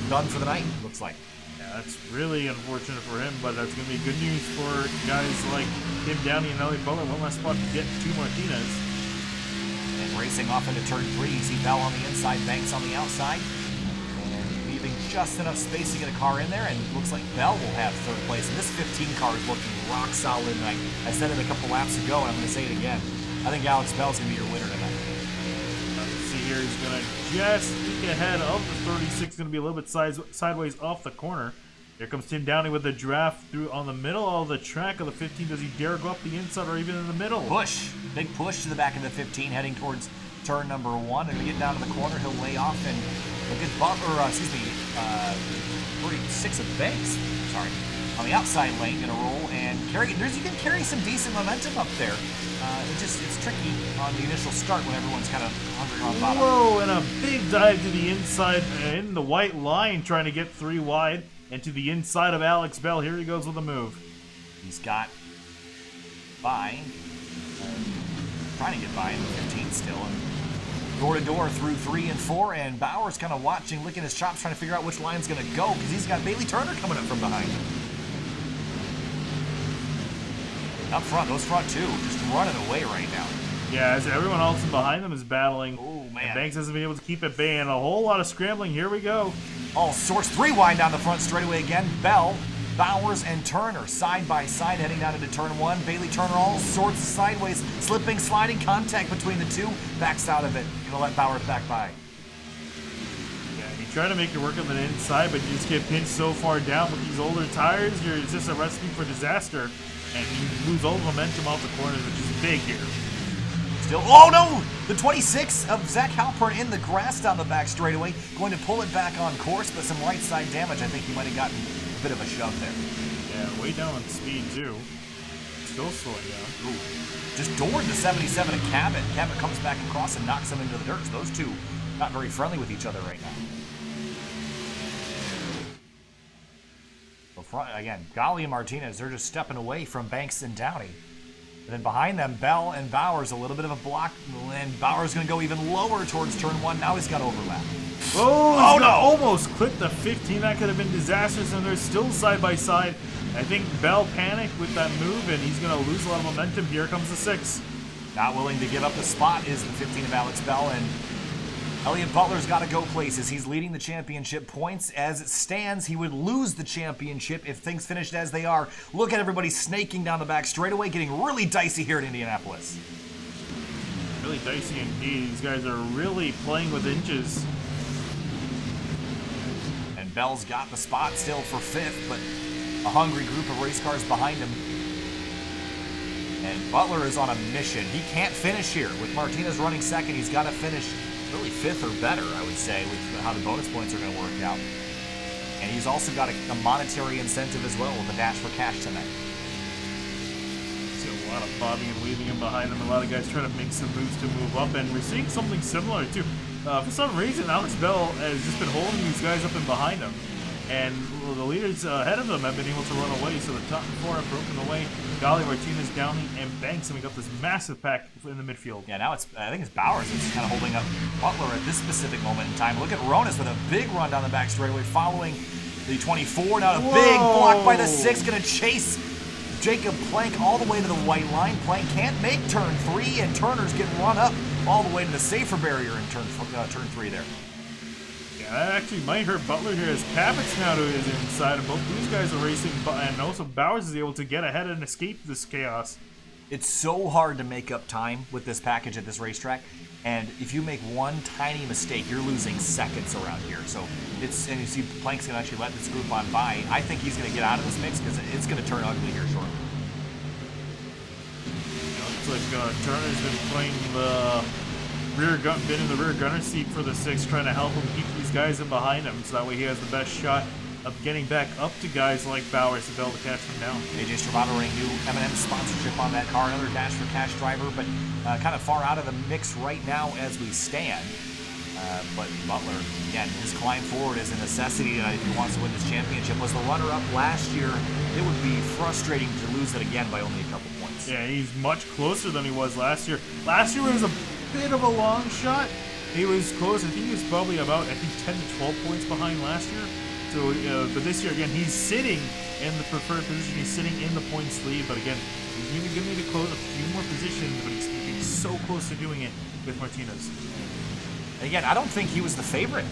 Done for the night, looks like. That's really unfortunate for him, but that's going to be good news for guys like Tim Downey and Elliot Butler. One last spot to get to Martinez. And racing off into turn 3, you see Bell on the inside, Banks on the outside. And leaving just enough space to get a car in there, and it looks like Bell will have third place. And this 15 car is looking rock solid, and I said it a couple laps ago, and I'm going to say it again. I think Alex Bell's going to be your winner tonight. Let's see here, he's going to just sneak ahead of the 36, going to be a little bit sideways off the corner. Here comes Tim Downey with the draft through on the middle of the track of the 15. Does he dare go up the inside or even in the middle? Push. Big push to the back of the 15, heading towards turn number 1. And we get down to the corner, he'll lay off and a good Butler, 36 of Banks, sorry, on the outside lane, gonna roll and carry. You can carry some decent momentum up there. It's tricky on the initial start when everyone's kind of hungry on bottom. Whoa, and a big dive to the inside in the white line, trying to get 3 wide. And to the inside of Alex Bell. Here he goes with a move. He's got by, trying to get by in the 15 still. And door to door through 3 and 4. And Bauer's kind of watching, licking his chops, trying to figure out which line's going to go because he's got Bailey Turner coming up from behind. Up front, those front two just running away right now. Yeah, as everyone else behind them is battling. Oh, man. And Banks hasn't been able to keep at bay, and a whole lot of scrambling. Here we go. All sorts, 3 wide down the front straightaway again. Bell, Bowers, and Turner side by side heading down into turn 1. Bailey Turner all sorts of sideways, slipping, sliding, contact between the two. Backs out of it. Gonna let Bowers back by. Yeah, you try to make it work on the inside, but you just get pinched so far down with these older tires. It's just a recipe for disaster, and you lose all the momentum off the corners, which is big here. Still, oh no! The 26 of Zach Halpern in the grass down the back straightaway, going to pull it back on course, but some right side damage. I think he might have gotten a bit of a shove there. Yeah, way down on speed too. Still slowing down. Ooh. Just doored the 77 of Cabot. Cabot comes back across and knocks him into the dirt. So those two not very friendly with each other right now. So front, again, Golly and Martinez, they're just stepping away from Banks and Downey. And then behind them, Bell and Bowers, a little bit of a block, and Bowers going to go even lower towards turn 1. Now he's got overlap. Oh no! Almost clipped the 15. That could have been disastrous, and they're still side by side. I think Bell panicked with that move, and he's going to lose a lot of momentum. Here comes the 6. Not willing to give up the spot is the 15 of Alex Bell, and Elliot Butler's got to go places. He's leading the championship points. As it stands, he would lose the championship if things finished as they are. Look at everybody snaking down the back straightaway, getting really dicey here at Indianapolis. Really dicey indeed. These guys are really playing with inches. And Bell's got the spot still for 5th, but a hungry group of race cars behind him. And Butler is on a mission. He can't finish here. With Martinez running 2nd, he's got to finish really 5th or better, I would say, with how the bonus points are going to work out. And he's also got a monetary incentive as well with a dash for cash tonight. See a lot of bobbing and weaving in behind him. A lot of guys trying to make some moves to move up, and we're seeing something similar too. For some reason, Alex Bell has just been holding these guys up and behind him. And the leaders ahead of them have been able to run away, so the top 4 have broken away. Golly, Martinez, Downey, and Banks, and we got this massive pack in the midfield. Yeah, now I think it's Bowers that's kind of holding up Butler at this specific moment in time. Look at Hronis with a big run down the back straightaway, following the 24. Now a big block by the 6, going to chase Jacob Plank all the way to the white line. Plank can't make turn 3, and Turner's getting run up all the way to the safer barrier in turn 3 there. That actually might hurt Butler here, as Cabot's now to his inside, and both these guys are racing, and also Bowers is able to get ahead and escape this chaos. It's so hard to make up time with this package at this racetrack, and if you make one tiny mistake, you're losing seconds around here. So and you see Plank's going to actually let this group on by. I think he's going to get out of this mix because it's going to turn ugly here shortly. Looks like Turner's been playing the been in the rear gunner seat for the 6, trying to help him keep these guys in behind him, so that way he has the best shot of getting back up to guys like Bowers to be able to catch them down. AJ Stravato running new M&M sponsorship on that car, another dash for cash driver, but kind of far out of the mix right now as we stand. But Butler, again, his climb forward is a necessity tonight if he wants to win this championship. Was the runner-up last year, it would be frustrating to lose it again by only a couple points. Yeah, he's much closer than he was last year. Last year was a bit of a long shot. He was close. I think he was probably about 10 to 12 points behind last year. So, but this year again, he's sitting in the preferred position. He's sitting in the points lead. But again, he's going to need to close a few more positions. But he's so close to doing it with Martinez. And again, I don't think he was the favorite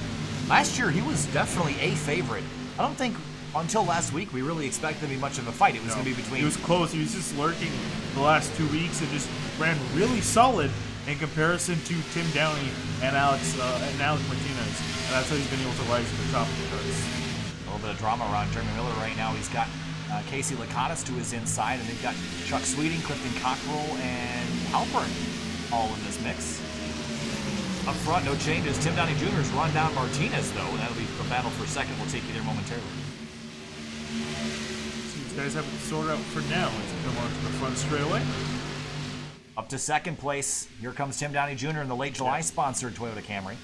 Last year, he was definitely a favorite. I don't think until last week we really expected him to be much of a fight. It was going to be between... He was close. He was just lurking the last 2 weeks and just ran really solid in comparison to Tim Downey and Alek Martinez. And that's how he's been able to rise to the top of the charts. A little bit of drama around Jeremy Miller right now. He's got Casey Lakatos to his inside, and they've got Chuck Sweeting, Clifton Cockrell, and Halpern all in this mix. Up front, no changes. Tim Downey Jr.'s run down Martinez, though, and that'll be a battle for second. We'll take you there momentarily. So these guys have it sorted out for now. Let's come on to the front straight away. Up to second place. Here comes Tim Downey Jr. in the late July sponsored Toyota Camry.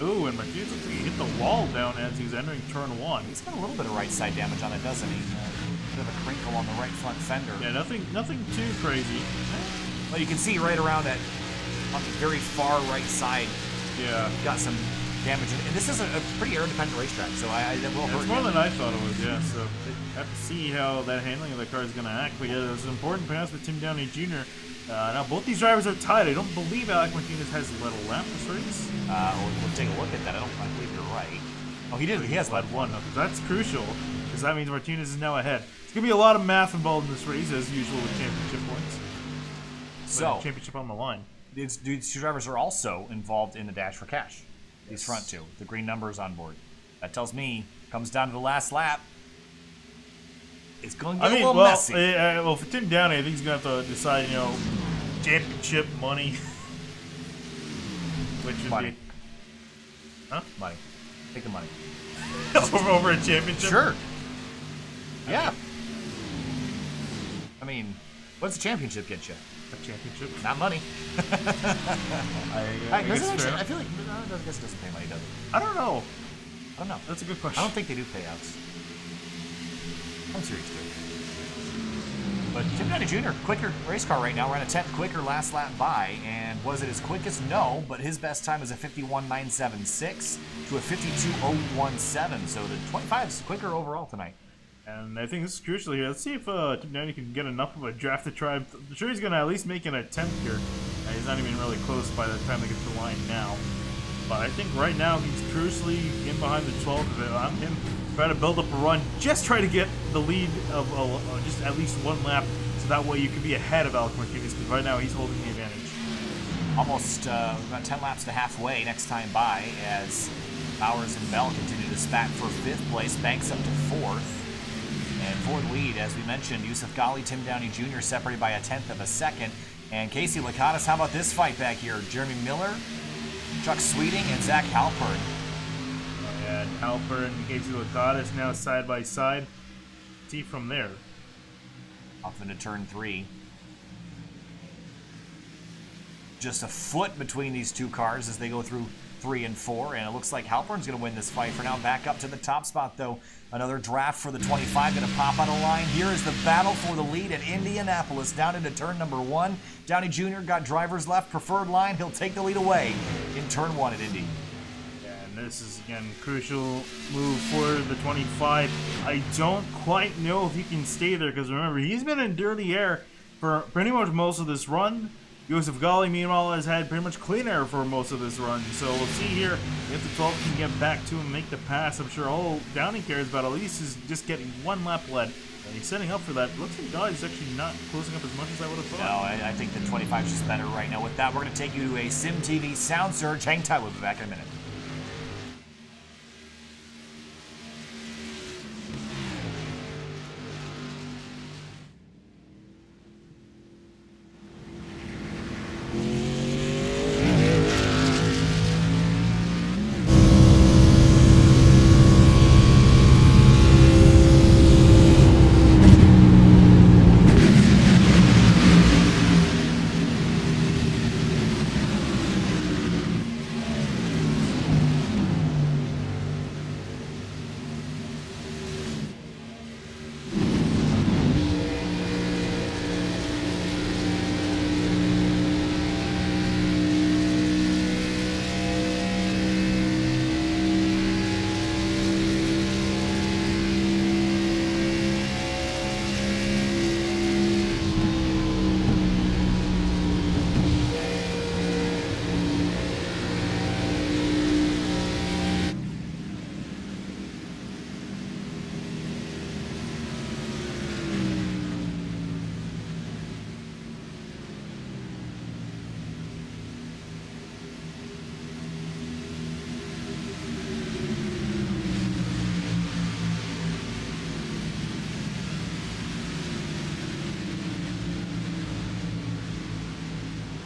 Ooh, and Martinez looks like he hit the wall down as he's entering turn 1. He's got a little bit of right side damage on it, doesn't he? A bit of a crinkle on the right front fender. Yeah, nothing too crazy. Well, you can see right around that on the very far right side. Yeah. Got some damage. And this is a pretty air-dependent racetrack, so that will hurt. It's more than I thought it was, yeah. So I have to see how that handling of the car is going to act. But yeah, there's an important pass with Tim Downey Jr. Now both these drivers are tied. I don't believe Alek Martinez has led a lap this race. We'll take a look at that. I believe you're right. Oh, he did. He has led one. That's crucial, because that means Martinez is now ahead. It's going to be a lot of math involved in this race, as usual with championship points. So, championship on the line. These two drivers are also involved in the dash for cash. These front two, the green numbers on board. That tells me, comes down to the last lap. It's going to get a little messy. Well, for Tim Downey, I think he's going to have to decide, championship money. Which would money. be... Huh? Money. Take the money. over a championship? Sure. Yeah. I mean, what's the championship get you? A championship? Not money. I feel like I guess it doesn't pay money, does it? I don't know. I don't know. That's a good question. I don't think they do payouts. I'm serious, dude. But Tim Downey Jr., quicker race car right now, ran a 10th quicker last lap by, and was it his quickest? No, but his best time is a 51.976 to a 52.017, so the 25 is quicker overall tonight. And I think this is crucial here. Let's see if Tim Downey can get enough of a draft to try. I'm sure he's going to at least make an attempt here. He's not even really close by the time they get to the line now. But I think right now he's crucially in behind the 12th. I'm him trying to build up a run. Just try to get the lead of just at least one lap, so that way you can be ahead of Alek Martinez, because right now he's holding the advantage. Almost about 10 laps to halfway next time by, as Bowers and Bell continue to spat for 5th place. Banks up to 4th. And for the lead, as we mentioned, Yusuf Ghali, Tim Downey Jr. separated by a 10th of a second. And Casey Lakatos, how about this fight back here? Jeremy Miller, Chuck Sweeting, and Zach Halpern. And Halpern and Casey Lakatos now side by side. See from there. Off into turn 3. Just a foot between these two cars as they go through 3 and 4, and it looks like Halpern's going to win this fight for now. Back up to the top spot, though. Another draft for the 25 going to pop out of line. Here is the battle for the lead at Indianapolis, down into turn number 1. Downey Jr. got driver's left, preferred line. He'll take the lead away in turn 1 at Indy. And this is, again, crucial move for the 25. I don't quite know if he can stay there, because remember, he's been in dirty air for pretty much most of this run. Yusuf Ghali, meanwhile, has had pretty much clean air for most of this run. So we'll see here if the 12 can get back to him and make the pass. I'm sure all Downey cares about at least is just getting one lap led. And he's setting up for that. Looks like Ghali's actually not closing up as much as I would have thought. No, I think the 25 is just better right now. With that, we're going to take you to a Sim TV sound surge. Hang tight, we'll be back in a minute.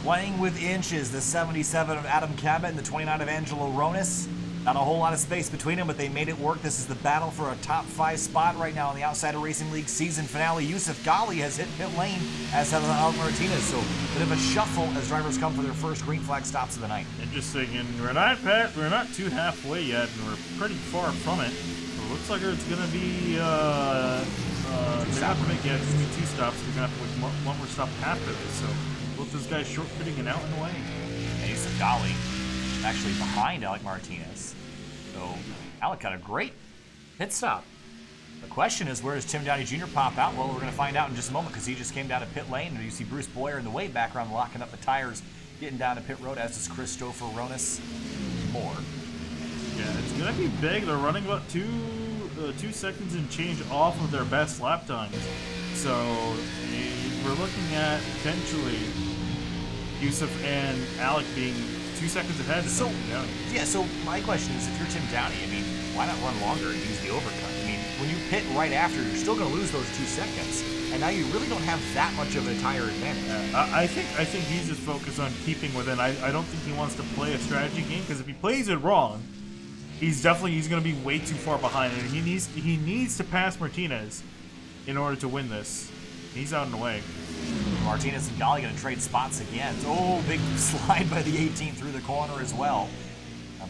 playing with inches. The 77 of Adam Cabot and the 29 of Angelo Hronis. Not a whole lot of space between them, but they made it work. This is the battle for a top 5 spot right now in the Outsider Racing League season finale. Yusuf Ghali has hit pit lane, as has Alek Martinez. So a bit of a shuffle as drivers come for their first green flag stops of the night. Interesting, and we're not too halfway yet, and we're pretty far from it. So it looks like it's going to be they're going to have to make 2 stops. They're going to have to make one more stop after this. So both those guys short pitting and out and away. And Yusuf Ghali actually behind Alek Martinez. So Alek got a great pit stop. The question is, where does Tim Downey Jr. pop out? Well, we're going to find out in just a moment because he just came down to pit lane. And you see Bruce Boyer in the way background locking up the tires, getting down to pit road, as does Christopher Hronis. More. Yeah, it's going to be big. They're running about 2 seconds and change off of their best lap times. So we're looking at potentially Yusuf and Alek being 2 seconds ahead. So my question is, if you're Tim Downey, I mean, why not run longer and use the overcut? I mean, when you pit right after, you're still going to lose those 2 seconds, and now you really don't have that much of a tire advantage. I think he's just focused on keeping within. I don't think he wants to play a strategy game, because if he plays it wrong, he's going to be way too far behind, and he needs to pass Martinez in order to win this. He's out and away. Martinez and Ghali going to trade spots again. Oh, big slide by the 18 through the corner as well.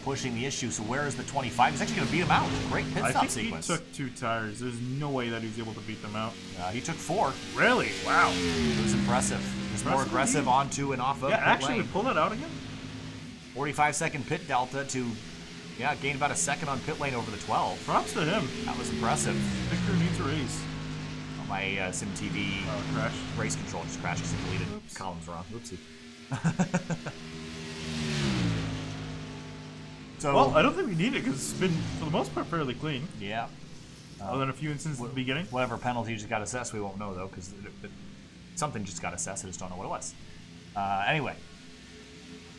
Pushing the issue. So where is the 25? He's actually going to beat him out. Great pit stop sequence. He took 2 tires. There's no way that he was able to beat them out. He took 4. Really? Wow. It was impressive. He's more aggressive onto and off of pit actually, lane. pull that out again? 45-second pit delta to, gain about a second on pit lane over the 12. Props to him. That was impressive. Victor needs a race. My SimTV crash. Race control just crashed because I deleted columns wrong. Oopsie. So, well, I don't think we need it because it's been, for the most part, fairly clean. Yeah. Other than a few instances at the beginning. Whatever penalty just got assessed, we won't know, though, because something just got assessed. I just don't know what it was. Anyway,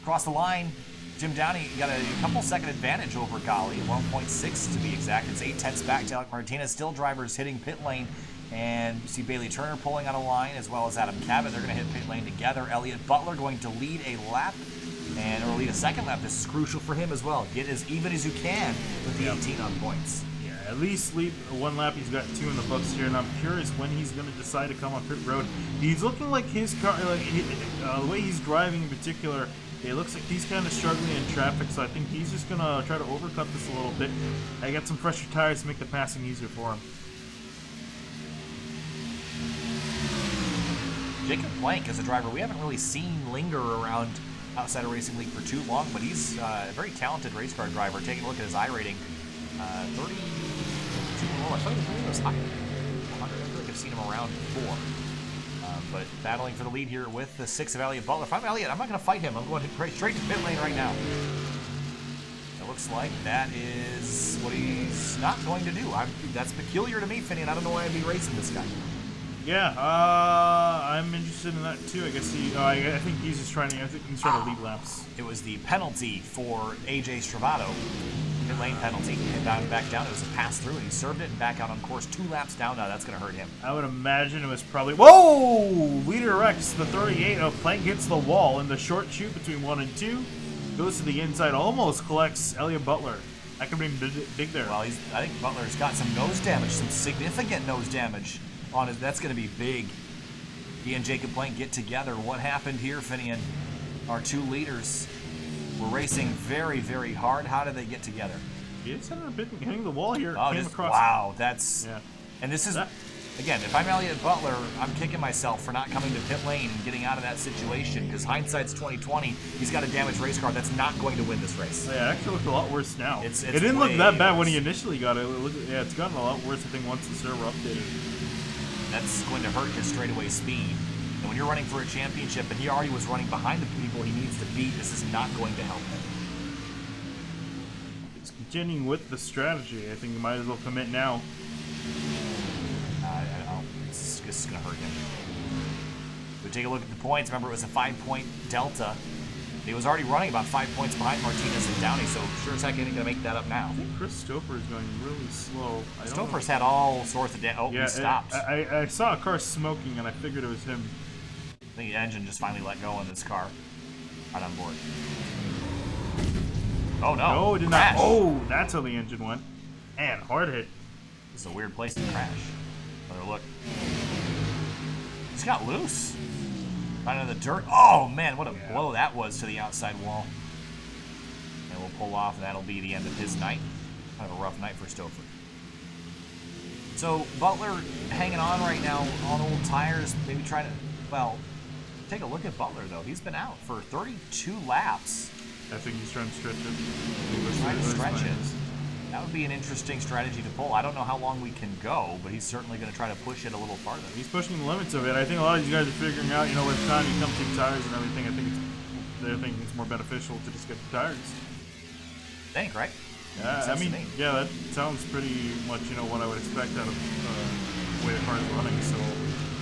across the line, Jim Downey got a couple second advantage over Ghali, 1.6 to be exact. It's 8/10 back to Alek Martinez. Still drivers hitting pit lane. And you see Bailey Turner pulling on a line, as well as Adam Cabot. They're going to hit pit lane together. Elliot Butler going to lead a lap, or lead a second lap. This is crucial for him as well. Get as even as you can with the 18 on points. Yeah, at least lead 1 lap. He's got 2 in the books here, and I'm curious when he's going to decide to come on pit road. He's looking like his car, the way he's driving in particular, it looks like he's kind of struggling in traffic, so I think he's just going to try to overcut this a little bit. I got some fresher tires to make the passing easier for him. Jacob Blank is a driver we haven't really seen linger around Outsider Racing League for too long, but he's a very talented race car driver. Taking a look at his iRating, 32 low. I thought he was higher. I feel like I've seen him around 4. But battling for the lead here with the 6 of Elliot Butler. If I'm Elliot, I'm not going to fight him. I'm going straight to pit lane right now. It looks like that is what he's not going to do. That's peculiar to me, Finney, and I don't know why I'd be racing this guy. Yeah, I'm interested in that too. I guess I think he's just trying to. I think he's trying to lead laps. It was the penalty for AJ Stravato, pit lane penalty, and back down. It was a pass through, and he served it and back out on course 2 laps down. Now that's going to hurt him. I would imagine it was probably Leader Rex, the 38 of Plank hits the wall in the short chute between 1 and 2, goes to the inside, almost collects Elliot Butler. That could be big there. Well, I think Butler's got some nose damage, some significant nose damage. On it, that's going to be big. He and Jacob Blank get together. What happened here, Finian? Our 2 leaders were racing very, very hard. How did they get together? He just ended up hitting the wall here. Oh, wow, that's... Yeah. And this is... Again, if I'm Elliot Butler, I'm kicking myself for not coming to pit lane and getting out of that situation, because hindsight's 20/20. He's got a damaged race car that's not going to win this race. Yeah, it actually looked a lot worse now. It didn't look that bad when he initially got it. It's gotten a lot worse, I think, once the server updated. That's going to hurt his straightaway speed. And when you're running for a championship, and he already was running behind the people he needs to beat, this is not going to help him. He's continuing with the strategy. I think he might as well commit now. I don't know. This is going to hurt him. We take a look at the points. Remember, it was a 5-point delta. He was already running about 5 points behind Martinez and Downey, so sure as heck ain't going to make that up now. I think Chris Stoper is going really slow. Stoper's had all sorts of he stopped. I saw a car smoking, and I figured it was him. I think the engine just finally let go on this car. Right on board. Oh, no. No, it did Crash. not. Oh, that's how the engine went. And hard hit. This is a weird place to crash. Another look. Just got loose. Right into the dirt. Oh, man, what a blow that was to the outside wall. And we'll pull off, and that'll be the end of his night. Kind of a rough night for Stouffer. So, Butler hanging on right now on old tires. Maybe trying to, well, take a look at Butler, though. He's been out for 32 laps. I think he's trying to stretch it. Trying to stretch it. That would be an interesting strategy to pull. I don't know how long we can go, but he's certainly going to try to push it a little farther. He's pushing the limits of it. I think a lot of these guys are figuring out, you know, with time you come take tires and everything. I think they're thinking it's more beneficial to just get the tires. Think, right? Yeah, I mean, yeah, that sounds pretty much, you know, what I would expect out of the way the car is running. So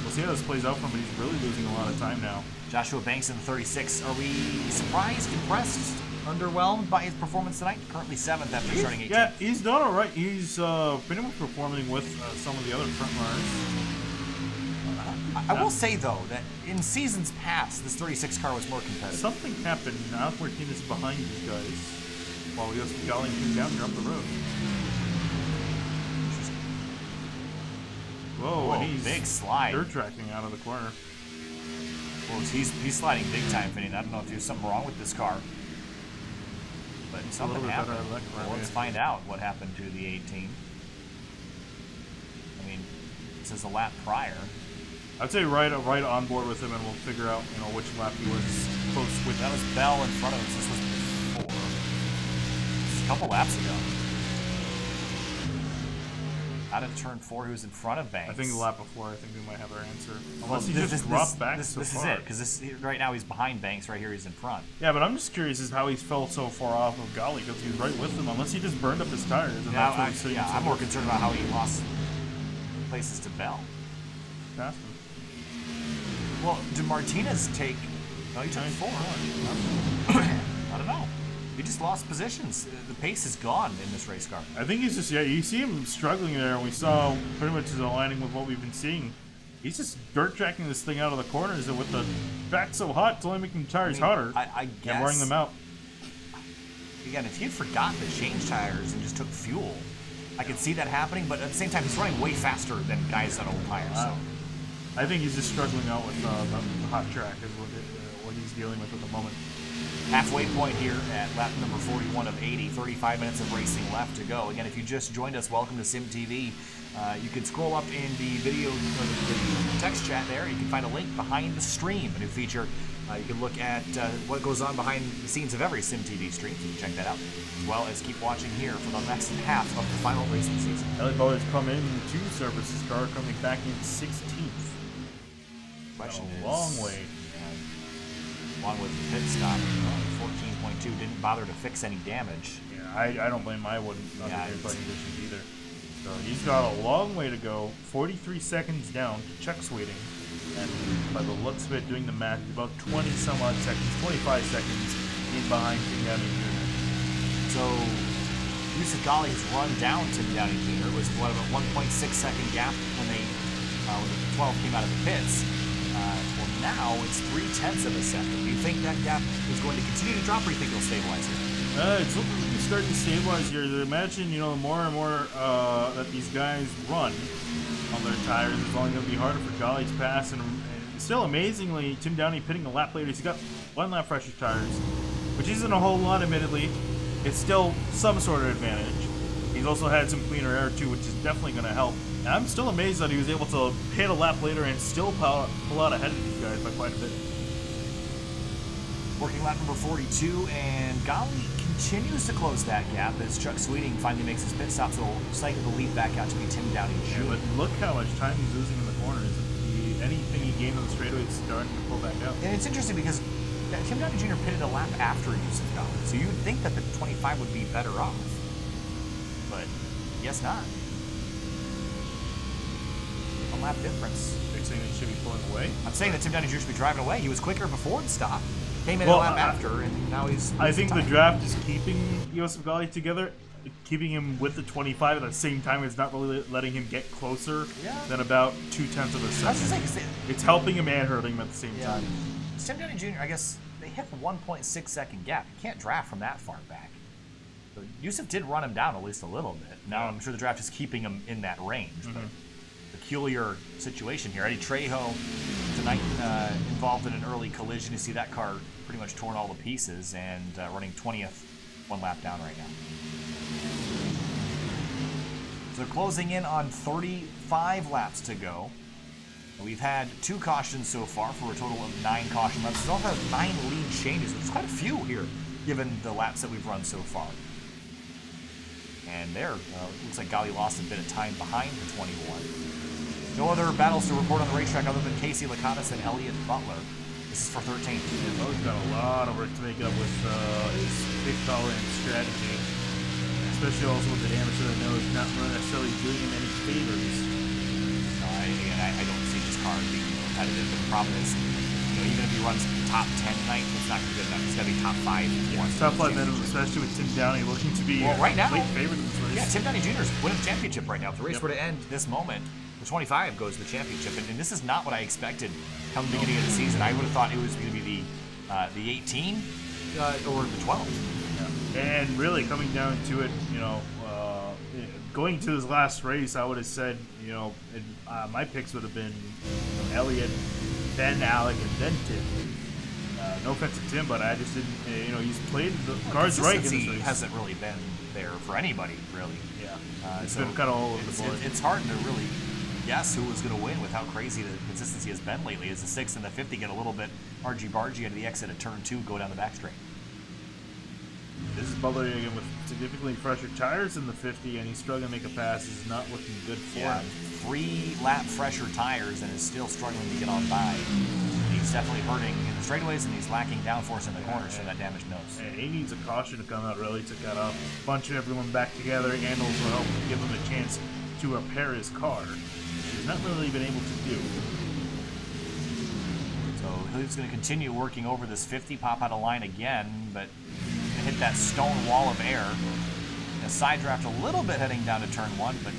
we'll see how this plays out for him. But he's really losing a lot of time now. Joshua Banks in the 36. Are we surprised, impressed, underwhelmed by his performance tonight? Currently 7th after starting 18th. Yeah, he's done all right. He's pretty much performing with some of the other front runners. I will say, though, that in seasons past, this 36 car was more competitive. Something happened. Alek Martinez is behind these guys while we just Golly came down here up the road. Whoa, and he's big slide. dirt tracking out of the corner. Well, he's sliding big time, Vinny. I don't know if there's something wrong with this car. But something happened. Well, let's find out what happened to the 18. I mean, this is a lap prior. I'd say right on board with him, and we'll figure out, you know, which lap he was close with. That was Bell in front of us. This was before. This is a couple laps ago. Out of turn 4, he was in front of Banks. I think the lap before, I think we might have our answer. Unless he just dropped back so far. This is it, because right now he's behind Banks. Right here, he's in front. Yeah, but I'm just curious as how he's fell so far off of Golly, because he was right with him. Unless he just burned up his tires. And that's what he's sitting I'm more concerned about how he lost places to Bell. Past him. Well, did Martinez take... No, he took 4. I don't know. He just lost positions. The pace is gone in this race car. I think he's just, yeah, you see him struggling there, and we saw pretty much his aligning with what we've been seeing. He's just dirt tracking this thing out of the corners, and with the track so hot, it's only making tires hotter. I guess. And wearing them out. Again, if he'd forgotten to change tires and just took fuel, I could see that happening, but at the same time, he's running way faster than guys on old tires. So. I think he's just struggling out with the hot track is what he's dealing with at the moment. Halfway point here at lap number 41 of 80. 35 minutes of racing left to go. Again, if you just joined us, welcome to SimTV. You can scroll up in the video, or the text chat there. You can find a link behind the stream, a new feature. You can look at what goes on behind the scenes of every SimTV stream. So you can check that out. As well as keep watching here for the next half of the final racing season. Elliot Butler's come in to service his car, coming back in 16th. Question a long way. Along with the pit stop, 14.2 didn't bother to fix any damage. Yeah, I don't blame him. I wouldn't under the conditions either. So he's got a long way to go. 43 seconds down to Chuck Sweeting. And by the looks of it, doing the math, he's about 20 some odd seconds, 25 seconds in behind Tim Downey Jr. So Yusuf Ghali has run down Tim Downey Jr. It was what, about 1.6 second gap when when the 12 came out of the pits. Well, now it's 0.3 of a second. Do you think that gap is going to continue to drop, or do you think it'll stabilize here? It's looking like it's starting to stabilize here. Imagine, you know, the more and more that these guys run on their tires, it's only going to be harder for Ghali to pass. And still, amazingly, Tim Downey pitting a lap later. He's got 1 lap fresher tires, which isn't a whole lot, admittedly. It's still some sort of advantage. He's also had some cleaner air, too, which is definitely going to help. And I'm still amazed that he was able to hit a lap later and still pull out ahead of these guys by quite a bit. Working lap number 42, and Ghali continues to close that gap as Chuck Sweeting finally makes his pit stop, so it'll cycle the lead back out to be Tim Downey Jr. Yeah, but look how much time he's losing in the corners. Anything he gained on the straightaway is starting to pull back out. And it's interesting because Tim Downey Jr. pitted a lap after Yusuf Ghali, so you would think that the 25 would be better off. But guess not. 1 lap difference. Are you saying that he should be pulling away? I'm saying that Tim Downey Jr. should be driving away. He was quicker before the stop. Came in a lap after, and now he's... I think the draft is keeping Yusuf Ghali together, keeping him with the 25 at the same time. It's not really letting him get closer than about 0.2 of a second. I was just saying, it's helping him and hurting him at the same time. Tim Downey Jr., I guess, they hit the 1.6 second gap. You can't draft from that far back. So Yusuf did run him down at least a little bit. Now I'm sure the draft is keeping him in that range. But peculiar situation here. Eddie Trejo tonight involved in an early collision. You see that car pretty much torn all to pieces and running 20th, 1 lap down right now. So they're closing in on 35 laps to go. We've had 2 cautions so far for a total of 9 caution laps. We also have 9 lead changes, which is quite a few here, given the laps that we've run so far. And there, looks like Gali lost a bit of time behind the 21. No other battles to report on the racetrack other than Casey Lakatos and Elliot Butler. This is for 13th. Yeah, Butler's got a lot of work to make up with his big tolerance strategy, especially also with the damage to the nose, not necessarily doing him any favors. I don't see this car being competitive, but the problem is, even if he runs top 10 tonight, it's not going to be good enough. It's got to be top 5. Top 5 minimum, especially with Tim Downey looking to be right now, late favorite in this race. Yeah, Tim Downey Jr. is winning the championship right now. If the race were to end this moment, the 25 goes to the championship, and this is not what I expected come the beginning of the season. I would have thought it was going to be the 18 or the 12. Yeah. And really coming down to it, going to this last race, I would have said, my picks would have been Elliot, then Alek, and then Tim. No offense to Tim, but I just didn't. He's played the cards right in this race. Hasn't really been there for anybody, really. Yeah, it's been kind of all over the board. It's hard to really guess who was going to win with how crazy the consistency has been lately. As the 6 and the 50 get a little bit argy-bargy out of the exit of turn 2, go down the back straight. This is Butler again with significantly fresher tires in the 50, and he's struggling to make a pass. This is not looking good for him. 3 lap fresher tires and is still struggling to get on by. He's definitely hurting in the straightaways, and he's lacking downforce in the corners from that damaged nose. And he needs a caution to come out really to kind of bunch everyone back together and also help give him a chance to repair his car, which he's not really been able to do. So he's going to continue working over this 50, pop out of line again, but hit that stone wall of air. A side draft a little bit heading down to turn 1, but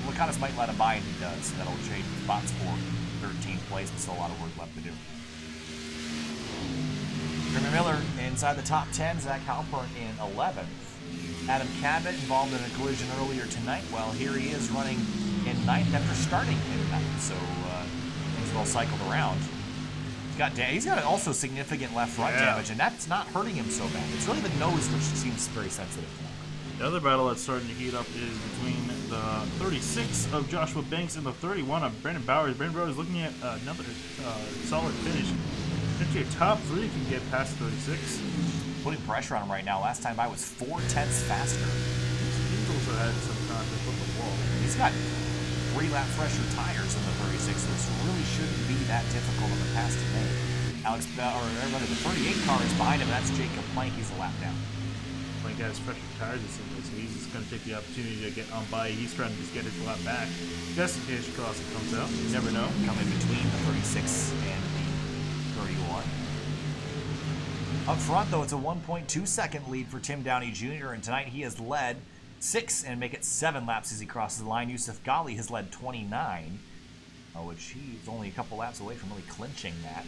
Lakatos might let him by, and he does. That'll change spots for 13th place, but still a lot of work left to do. Jimmy Miller inside the top 10, Zach Halpern in 11th. Adam Cabot involved in a collision earlier tonight. Well, here he is running in 9th after starting in 9th, so he's well cycled around. He's got also significant left front damage, and that's not hurting him so bad. It's really the nose which seems very sensitive to him. The other battle that's starting to heat up is between the 36 of Joshua Banks and the 31 of Brandon Bowers. Brandon Bowers looking at another solid finish. Potentially a top 3 can get past 36. Putting pressure on him right now. Last time by was 4 tenths faster. He's also had some contact with the wall. He's got 3 lap fresher tires in the 36, so this really shouldn't be that difficult of a pass to make. The 38 car is behind him. That's Jacob Plank. He's a lap down. Plank has fresher tires this season, so he's just going to take the opportunity to get on by. He's trying to just get his lap back, just in case Chicago comes out. You never know. Coming between the 36 and the 31. Up front, though, it's a 1.2 second lead for Tim Downey Jr., and tonight he has led 6 and make it 7 laps as he crosses the line. Yusuf Gali has led 29, which he's only a couple laps away from really clinching that.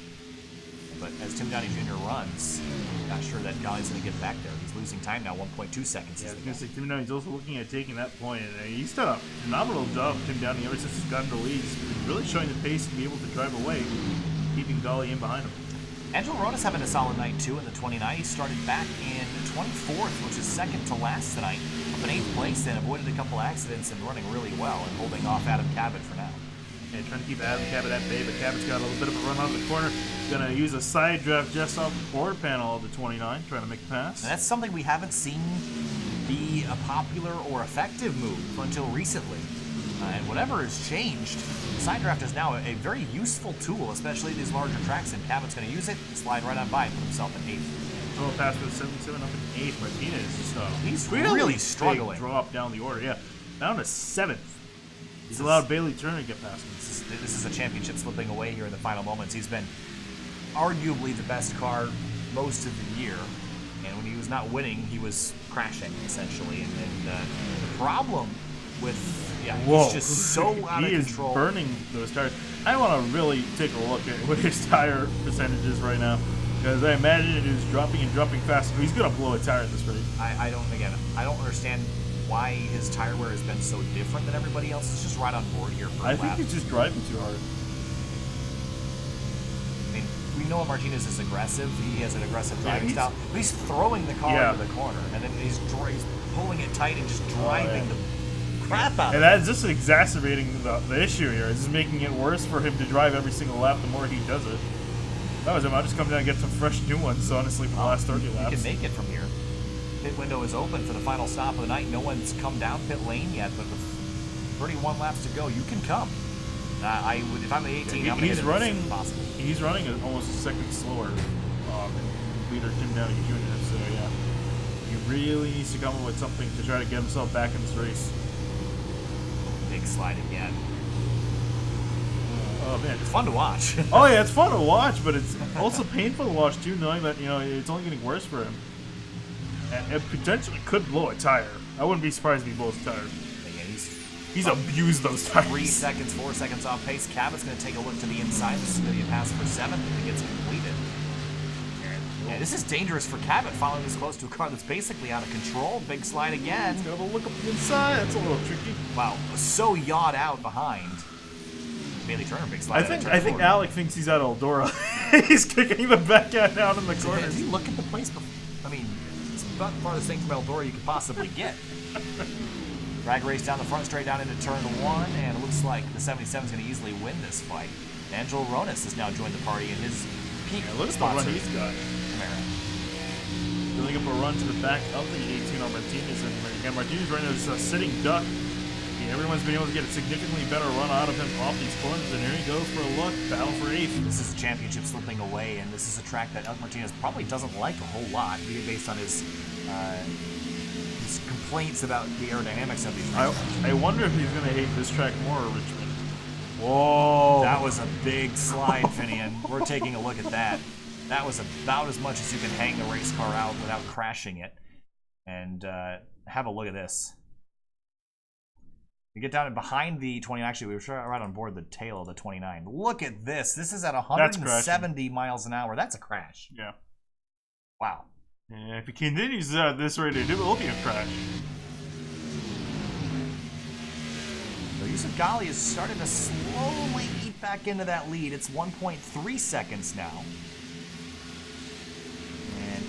But as Tim Downey Jr. runs, not sure that Gali's going to get back there. He's losing time now, 1.2 seconds. Yeah, I was going to say, Tim Downey's also looking at taking that point, and he's done a phenomenal job, Tim Downey, ever since he's gotten the lead. He's been really showing the pace to be able to drive away, keeping Gali in behind him. Angelo Hronis having a solid night, too, in the 29. He started back in 24th, which is second to last tonight. Up in 8th place and avoided a couple accidents and running really well and holding off Adam Cabot for now. And trying to keep Adam Cabot at bay, but Cabot's got a little bit of a run out of the corner. He's going to use a side draft just off the forward panel of the 29, trying to make the pass. And that's something we haven't seen be a popular or effective move until recently. And whatever has changed, side draft is now a very useful tool, especially these larger tracks, and Cabot's going to use it, slide right on by, and put himself in 8th. Total pass with 77 up in 8th. Martinez he's really struggling. Big drop down the order, down to 7th. He's allowed Bailey Turner to get past him. This is a championship slipping away here in the final moments. He's been arguably the best car most of the year, and when he was not winning, he was crashing, essentially. And the problem with, he's just so out of control. He is burning those tires. I want to really take a look at what his tire percentage is right now. Because I imagine it is dropping and dropping fast. He's gonna blow a tire at this rate. I don't understand why his tire wear has been so different than everybody else. It's just right on board here for a lap. I think he's just driving too hard. I mean, we know Martinez is aggressive. He has an aggressive driving style. But he's throwing the car into the corner, and then he's pulling it tight and just driving the crap out of it. And that's just exacerbating the issue here. It's just making it worse for him to drive every single lap the more he does it. That was him. I'll just come down and get some fresh new ones, honestly, for the last 30 laps. You can make it from here. Pit window is open for the final stop of the night. No one's come down pit lane yet, but with 31 laps to go, you can come. I would, if I'm the 18, I'm he's running. Possible. He's running almost a second slower than leader Tim Downey Jr. So yeah, he really needs to come up with something to try to get himself back in this race. Big slide again. Oh man, it's fun to watch. Oh yeah, it's fun to watch, but it's also painful to watch too, knowing that it's only getting worse for him, and it potentially could blow a tire. I wouldn't be surprised if he blows a tire. Again, he's abused those tires. 3 seconds, 4 seconds off pace. Cabot's going to take a look to the inside. This is going to be a pass for 7th if it gets completed. Yeah, this is dangerous for Cabot, following this close to a car that's basically out of control. Big slide again. He's going to look up the inside. That's a little tricky. Wow, so yawed out behind. Bailey Turner, big slide. I think Alek thinks he's at Eldora. He's kicking the back end out in the corner. Did he look at the place before? I mean, it's about the farthest thing from Eldora you could possibly get. Drag race down the front straight down into turn 1, and it looks like the 77 is going to easily win this fight. Angelo Hronis has now joined the party in his peak sponsor. Look at the run he's got. Building up a run to the back of the 18 on Martinez, and Martinez right now is a sitting duck. Everyone's been able to get a significantly better run out of him off these corners, and here he goes for a look. Battle for 8th. This is a championship slipping away, and this is a track that Alek Martinez probably doesn't like a whole lot, based on his complaints about the aerodynamics of these tracks. I wonder if he's going to hate this track more or Richmond. Whoa! That was a big slide, Finian. We're taking a look at that. That was about as much as you can hang the race car out without crashing it. And have a look at this. You get down behind the 20. Actually, we were right on board the tail of the 29. Look at this. This is at 170 miles an hour. That's a crash. Yeah. Wow. And if he continues this rate, it will be a crash. So Yusuf Ghali is starting to slowly eat back into that lead. It's 1.3 seconds now.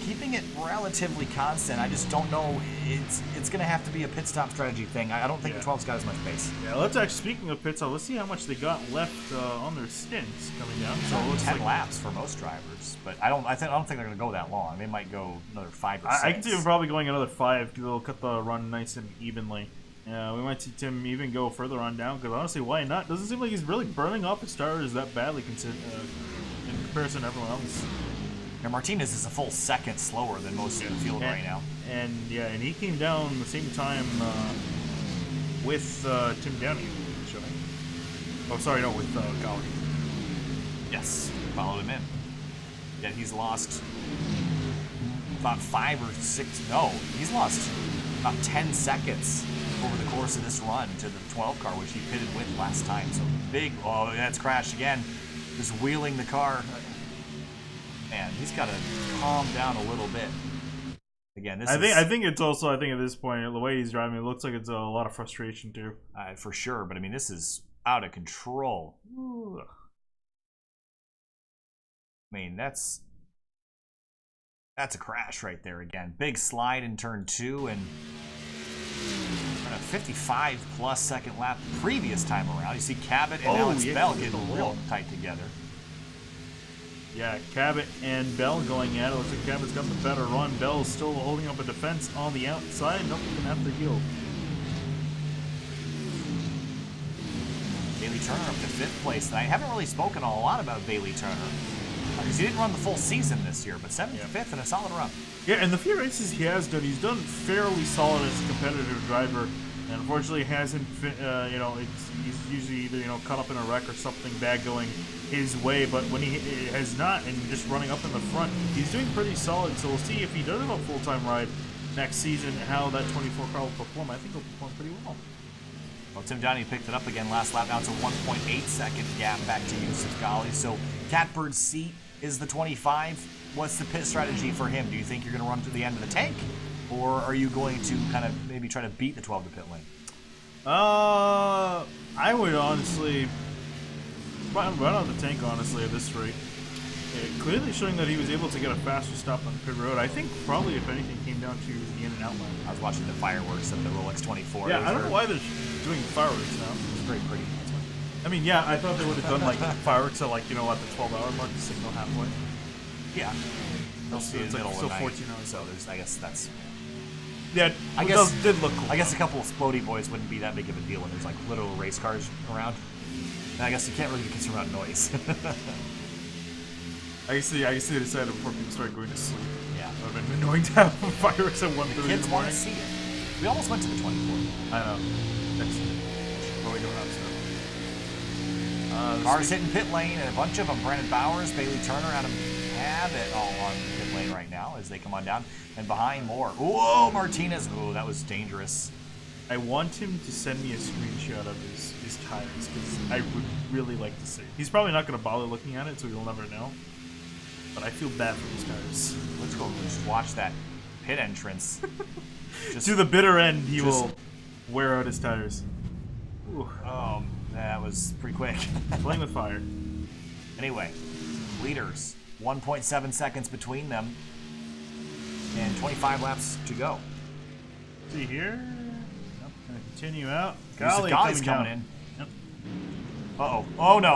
Keeping it relatively constant, I just don't know. It's going to have to be a pit stop strategy thing. I don't think the 12's got as much pace. Yeah, let's actually, speaking of pit stop, let's see how much they got left on their stints coming down. So it looks 10 laps for most drivers, but I don't think they're going to go that long. They might go another 5 or 6. I can see them probably going another 5 because they'll cut the run nice and evenly. Yeah, we might see Tim even go further on down because honestly, why not? Doesn't seem like he's really burning off his tires that badly in comparison to everyone else. And Martinez is a full second slower than most of the field right now. And he came down the same time with Tim Downey. Oh, sorry, no, with Ghali. Yes, followed him in. Yet he's lost about 5 or 6. No, he's lost about 10 seconds over the course of this run to the 12 car, which he pitted with last time. So big. Oh, that's crashed again. Just wheeling the car. Man, he's got to calm down a little bit. Again, I think it's also, at this point, the way he's driving, it looks like it's a lot of frustration too. For sure, but I mean, this is out of control. Ugh. I mean, that's a crash right there again. Big slide in turn 2 and a 55-plus second lap the previous time around. You see Cabot and Alex Bell getting real tight together. Yeah, Cabot and Bell going at it. Looks like Cabot's got the better run. Bell's still holding up a defense on the outside. Nothing can have to yield. Bailey Turner up to 5th place. And I haven't really spoken a lot about Bailey Turner because he didn't run the full season this year, but 7th, 5th, and a solid run. Yeah, and the few races he has done, he's done fairly solid as a competitive driver. And unfortunately, hasn't. He's usually either caught up in a wreck or something bad going his way. But when he has not, and just running up in the front, he's doing pretty solid. So we'll see if he does have a full-time ride next season, how that 24 car will perform. I think he'll perform pretty well. Well, Tim Downey picked it up again last lap. Now it's a 1.8 second gap back to Yusuf Ghali. So Catbird's seat is the 25. what's the pit strategy for him? Do you think you're going to run to the end of the tank? Or are you going to kind of maybe try to beat the 12 to pit lane? I would honestly run out the tank, honestly, at this rate. Clearly showing that he was able to get a faster stop on the pit road. I think probably, if anything, came down to the in and out line. I was watching the fireworks of the Rolex 24. Yeah, I don't know why they're doing fireworks now. It's very pretty. I mean, yeah, I thought they would have done like fireworks at, like, you know, at the 12-hour mark to signal halfway. Yeah. They'll see in the middle of the night. 14 hours. So there's, I guess that's... Yeah, I guess did look cool. I guess a couple of Splody boys wouldn't be that big of a deal when there's like literal race cars around. And I guess you can't really be concerned about noise. I guess they decided before people started going to sleep. Yeah. It would have been annoying to have fireworks at 1:30 in the morning. Kids want to see it. We almost went to the 24. I know. Excellent. Well, we don't have stuff. Cars hitting pit lane, and a bunch of them. Brandon Bowers, Bailey Turner, Adam Abbott all on pit lane right now as they come on down. And behind more. Whoa, Martinez. Oh, that was dangerous. I want him to send me a screenshot of his tires, because I would really like to see it. He's probably not going to bother looking at it, so you'll never know. But I feel bad for his tires. Let's go just watch that pit entrance. Just, to the bitter end, he will wear out his tires. Ooh. That was pretty quick. Playing with fire. Anyway, leaders. 1.7 seconds between them. And 25 laps to go. See here. Nope. Gonna continue out. Golly's coming in. Yep. Uh-oh. Oh, no.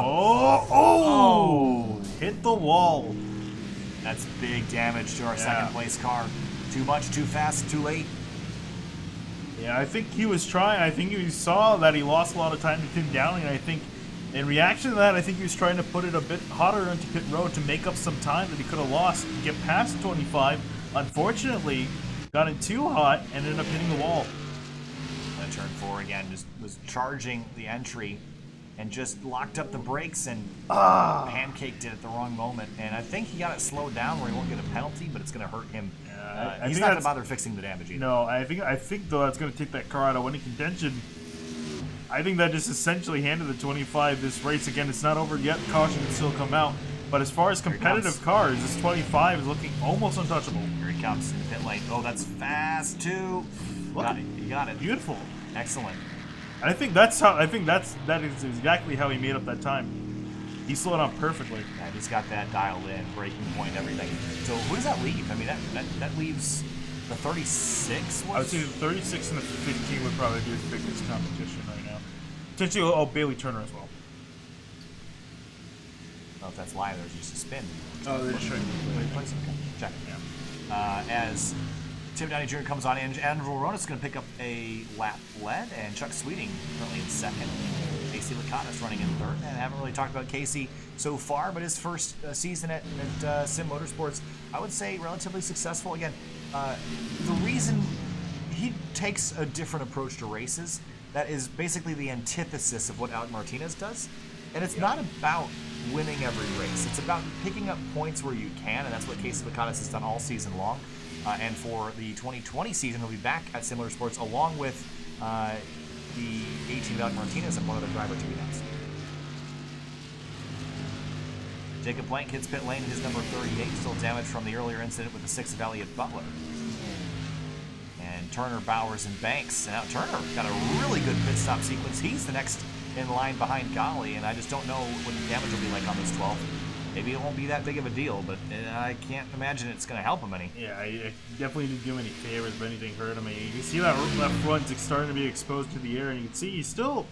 Oh! Hit the wall. That's big damage to our second place car. Too much, too fast, too late. Yeah, I think he was trying. I think he saw that he lost a lot of time to Tim Downey, and I think in reaction to that, I think he was trying to put it a bit hotter into pit road to make up some time that he could have lost, get past 25. Unfortunately, got it too hot and ended up hitting the wall. Turn 4 again, just was charging the entry and just locked up the brakes and pancaked it at the wrong moment. And I think he got it slowed down where he won't get a penalty, but it's going to hurt him. He's not going to bother fixing the damage either. No, I think though that's going to take that car out of winning contention. I think that just essentially handed the 25 this race. Again, it's not over yet. Caution can still come out. But as far as competitive cars, this 25 is looking almost untouchable. Here he comes in the pit lane. Oh, that's fast too. Look, You got it. Beautiful. Excellent. And I think that is exactly how he made up that time. He slowed down perfectly. Yeah, he's got that dialed in, braking point, everything. So who does that leave? I mean, that leaves the 36. I would say the 36 and the 15 would probably be his biggest competition right now. Potentially, Bailey Turner as well. I don't know if that's live. There's just a spin. Oh, they're just showing Okay, check. Yeah. As Tim Downey Jr. comes on in, Angelo Hronis is going to pick up a lap lead, and Chuck Sweeting currently in second. Casey Lakatos running in third, and I haven't really talked about Casey so far, but his first season at Sim Motorsports, I would say relatively successful. Again, the reason he takes a different approach to races, that is basically the antithesis of what Alek Martinez does, and it's not about winning every race. It's about picking up points where you can, and that's what Casey Lakatos has done all season long. And for the 2020 season, he'll be back at Similar Sports along with the 18 of Alek Martinez and one other driver to be announced. Jacob Blank hits pit lane in his number 38, still damaged from the earlier incident with the 6 of Elliot Butler. And Turner, Bowers, and Banks. And now Turner got a really good pit stop sequence. He's the next in line behind Golly, and I just don't know what the damage will be like on this 12. Maybe it won't be that big of a deal, but I can't imagine it's going to help him any. Yeah, I definitely didn't do him any favors if anything hurt him. You can see that left front's starting to be exposed to the air, and you can see he's still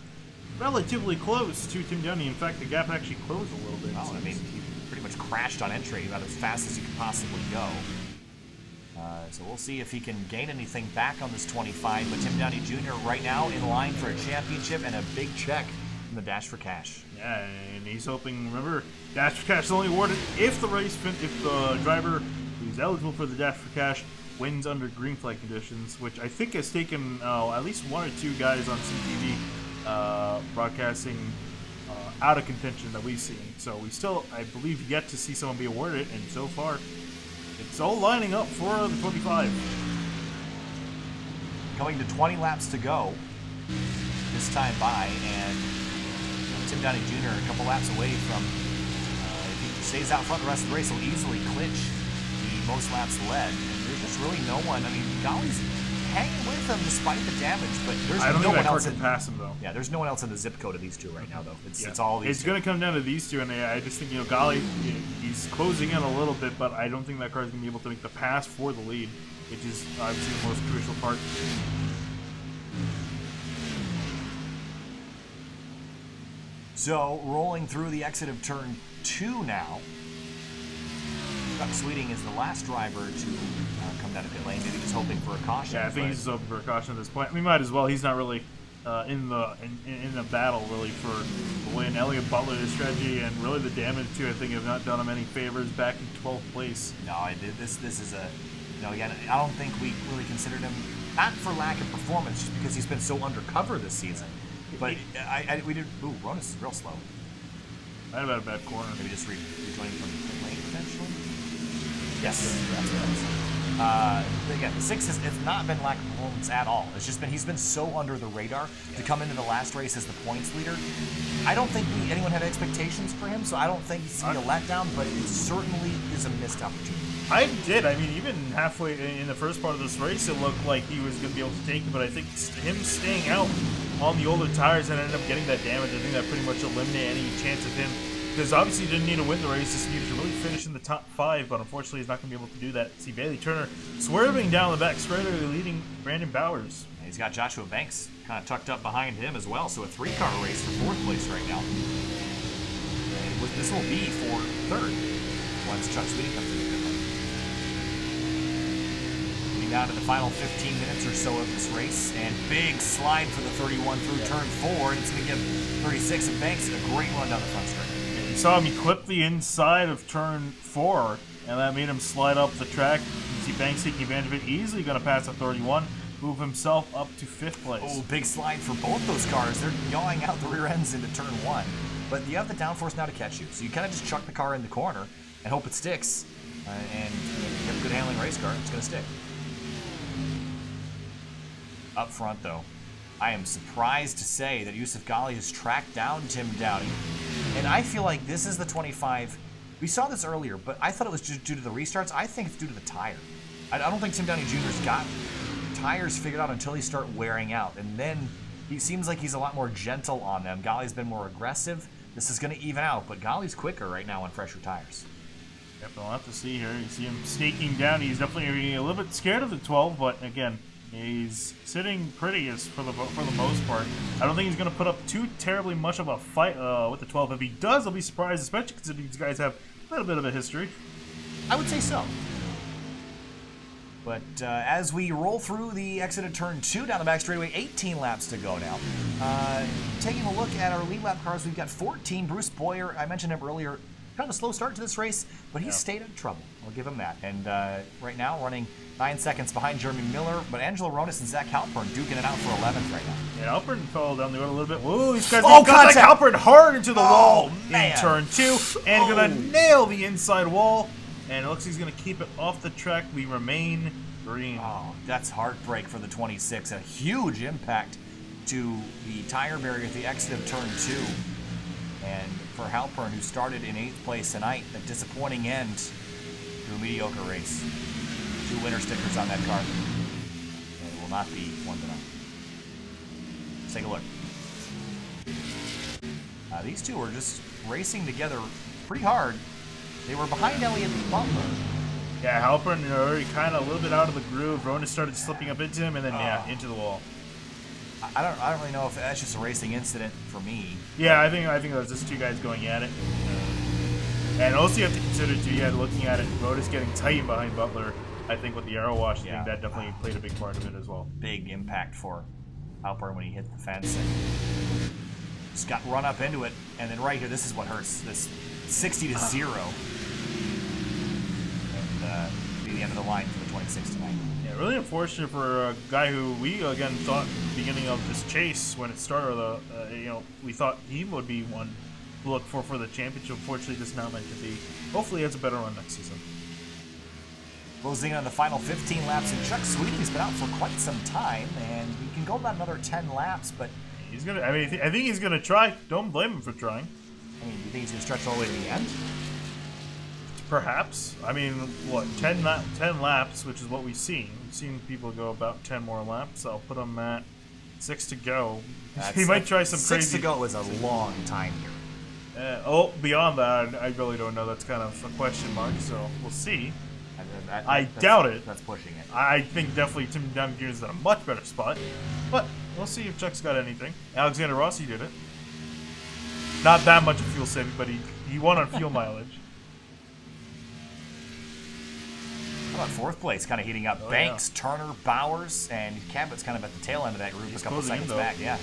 relatively close to Tim Downey. In fact, the gap actually closed a little bit. Oh, I mean, he pretty much crashed on entry about as fast as he could possibly go. So we'll see if he can gain anything back on this 25. But Tim Downey Jr. right now in line for a championship and a big check in the Dash for Cash. Yeah, and he's hoping. Remember, Dash for Cash is only awarded if the driver who's eligible for the Dash for Cash wins under green flag conditions, which I think has taken at least 1 or 2 guys on CTV broadcasting out of contention that we've seen. So we still, I believe, yet to see someone be awarded, and so far, it's all lining up for the 25. Going to 20 laps to go this time by, and Tim Downey Jr. a couple laps away from, if he stays out front the rest of the race, he'll easily clinch most laps led. And there's just really no one. I mean, Golly's hanging with him despite the damage, but there's I don't no think one that car else can pass him, though. Yeah, there's no one else in the zip code of these two right now, though. It's, Yeah. it's all these It's two. going to come down to these two, and I just think, Golly, he's closing in a little bit, but I don't think that car is going to be able to make the pass for the lead, which is obviously the most crucial part. So, rolling through the exit of turn 2 now. Chuck Sweeting is the last driver to come down to pit lane, maybe just hoping for a caution. Yeah, I think he's just hoping for a caution at this point. We might as well. He's not really in the battle, really, for the win. Elliot Butler, his strategy, and really the damage, too, I think have not done him any favors back in 12th place. No, this is a... again, I don't think we really considered him, not for lack of performance, just because he's been so undercover this season. But we did... Ooh, Hronis is real slow. Right about a bad corner. Maybe just rejoining from the lane, potentially? Yes, that's again, the 6 it's not been lack of performance at all. It's just been he's been so under the radar to come into the last race as the points leader. I don't think anyone had expectations for him, so I don't think it's going to be a letdown, but it certainly is a missed opportunity. I did. I mean, even halfway in the first part of this race, it looked like he was going to be able to take it, but I think him staying out on the older tires and ended up getting that damage, I think that pretty much eliminated any chance of him. Because obviously he didn't need to win the race, just needed to really finish in the top 5, but unfortunately he's not going to be able to do that. See Bailey Turner swerving down the back straight, leading Brandon Bowers. And he's got Joshua Banks kind of tucked up behind him as well, so a 3-car race for 4th place right now. And this will be for 3rd once Chuck Sweeting comes into pit lane. Getting down to the final 15 minutes or so of this race, and big slide for the 31 through turn 4, and it's going to give 36 and Banks a great run down the front straight. You saw him, he clipped the inside of turn 4, and that made him slide up the track. You see Banks taking advantage of it, easily going to pass a 31, move himself up to 5th place. Oh, big slide for both those cars. They're yawing out the rear ends into turn 1. But you have the downforce now to catch you, so you kind of just chuck the car in the corner and hope it sticks. And you have a good handling race car, it's going to stick. Up front, though, I am surprised to say that Yusuf Ghali has tracked down Tim Downey. And I feel like this is the 25. We saw this earlier, but I thought it was just due to the restarts. I think it's due to the tire. I don't think Tim Downey Jr.'s got tires figured out until he start wearing out. And then he seems like he's a lot more gentle on them. Ghali's been more aggressive. This is going to even out, but Ghali's quicker right now on fresher tires. Yep, we'll have to see here. You see him snaking down. He's definitely a little bit scared of the 12, but again, he's sitting pretty for the most part. I don't think he's going to put up too terribly much of a fight with the 12. If he does, I'll be surprised, especially considering these guys have a little bit of a history. I would say so. But as we roll through the exit of turn 2 down the back straightaway, 18 laps to go now. Taking a look at our lead lap cars, we've got 14. Bruce Boyer, I mentioned him earlier, kind of a slow start to this race, but he stayed out of trouble. I'll give him that. And right now, running 9 seconds behind Jeremy Miller, but Angelo Hronis and Zach Halpern duking it out for 11th right now. Yeah, Halpern fell down the road a little bit. Whoa, these guys contact! Halpern hard into the wall man. in turn 2, and gonna nail the inside wall. And it looks like he's gonna keep it off the track. We remain green. Oh, that's heartbreak for the 26. A huge impact to the tire barrier at the exit of turn 2. And for Halpern, who started in 8th place tonight, a disappointing end to a mediocre race. 2 winner stickers on that car. And it will not be one tonight. Let's take a look. These two were just racing together pretty hard. They were behind Elliot Butler. Yeah, Halpern already kind of a little bit out of the groove. Hronis started slipping up into him, and then into the wall. I don't really know if that's just a racing incident for me. Yeah, I think it was just 2 guys going at it. And also you have to consider too, looking at it, Hronis getting tight behind Butler. I think with the arrow wash, I think that definitely played a big part of it as well. Big impact for Halpern when he hit the fence and just got run up into it. And then right here, this is what hurts. This 60-0. And be the end of the line for the 26 tonight. Yeah, really unfortunate for a guy who we again thought at the beginning of this chase when it started. We thought he would be one to look for the championship. Unfortunately, this is not meant to be. Hopefully, he has a better run next season. Closing in on the final 15 laps, and Chuck Sweeting's been out for quite some time, and he can go about another 10 laps, but he's gonna. I think he's gonna try. Don't blame him for trying. I mean, do you think he's gonna stretch all the way to the end? Perhaps. I mean, what, 10 laps, which is what we've seen. We've seen people go about 10 more laps. I'll put him at 6 to go. He might try some 6 crazy... 6 to go is a long time here. Beyond that, I really don't know. That's kind of a question mark, so we'll see. I That's- doubt it. That's pushing it. I think definitely Tim Downey Jr. is in a much better spot. But we'll see if Chuck's got anything. Alexander Rossi did it. Not that much of fuel saving, but he won on fuel mileage. How about 4th place, kind of heating up? Oh, Banks, Turner, Bowers, and Cabot's kind of at the tail end of that group, He's a couple closing in, seconds though. back. Yeah,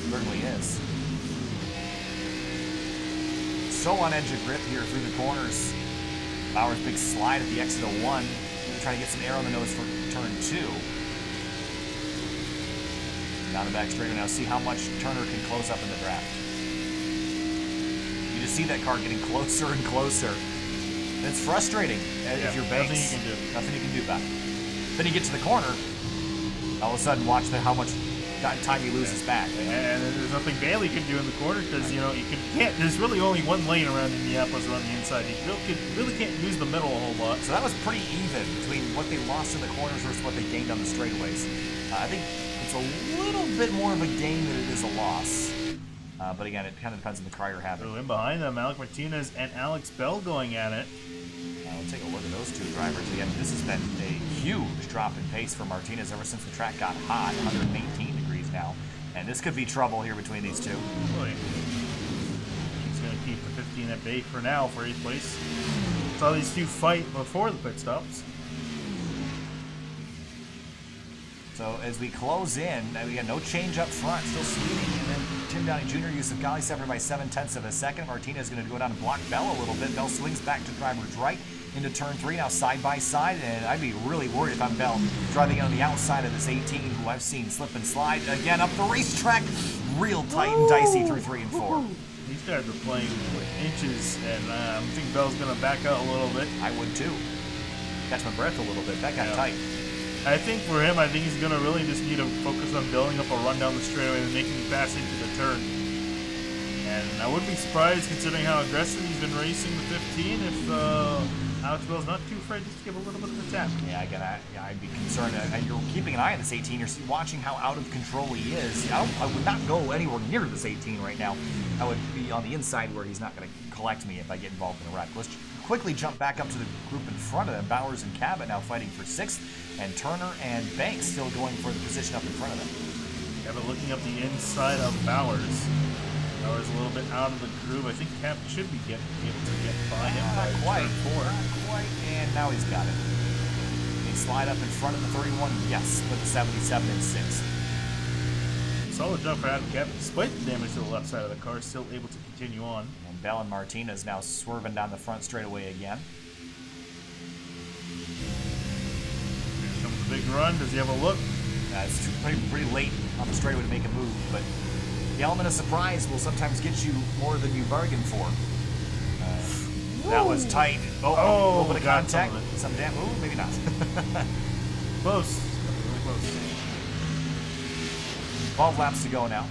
certainly is. So on edge of grip here through the corners. Bowers' big slide at the exit of 1, trying to get some air on the nose for turn 2. Down the back straightaway now. See how much Turner can close up in the draft. You just see that car getting closer and closer. And it's frustrating if you're Banks. Nothing you can do. Nothing you can do about it. Then you get to the corner. All of a sudden, watch how much time he loses back. And there's nothing Bailey can do in the corner because, you can't. There's really only one lane around Indianapolis around the inside. You really can't use the middle a whole lot. So that was pretty even between what they lost in the corners versus what they gained on the straightaways. I think it's a little bit more of a gain than it is a loss. But again, it kind of depends on the car you're having. So in behind them, Alek Martinez and Alex Bell going at it. We'll take a look at those two drivers. Again, this has been a huge drop in pace for Martinez ever since the track got hot, 118 degrees now. And this could be trouble here between these two. Boy. He's going to keep the 15 at bay for now for 8th place. Saw these two fight before the pit stops. So as we close in, again, no change up front, still Sweeting, and then Tim Downey Jr. used some golly separated by 7/10 of a second. Martinez is going to go down and block Bell a little bit. Bell swings back to driver's right into turn 3, now side by side, and I'd be really worried if I'm Bell driving on the outside of this 18, who I've seen slip and slide again up the racetrack, real tight and dicey through 3 and 4. These guys are playing with inches, and I think Bell's going to back out a little bit. I would too. Catch my breath a little bit. That got tight. I think for him, I think he's going to really just need to focus on building up a run down the straightaway and making it fast into the turn. And I wouldn't be surprised, considering how aggressive he's been racing the 15, if Alex Bell's not too afraid just to give a little bit of a tap. Yeah, again, I'd be concerned. You're keeping an eye on this 18. You're watching how out of control he is. I would not go anywhere near this 18 right now. I would be on the inside where he's not going to collect me if I get involved in a wreck. Let's quickly jump back up to the group in front of them. Bowers and Cabot now fighting for 6th, and Turner and Banks still going for the position up in front of them. Cabot looking up the inside of Bowers. Bowers a little bit out of the groove. I think Cabot should be able to get by him. Not quite. Turn 4. Not quite. And now he's got it. They slide up in front of the 31. Yes, with the 77 and 6. Solid jump for Adam Cabot. Despite the damage to the left side of the car, still able to continue on. And Bell and Martinez now swerving down the front straightaway again. Here comes the big run. Does he have a look? It's pretty late on the straightaway to make a move, but the element of surprise will sometimes get you more than you bargained for. That was tight. A little bit of got contact. some of Some damn. Ooh, maybe not. Close. Really close. 12 laps to go now.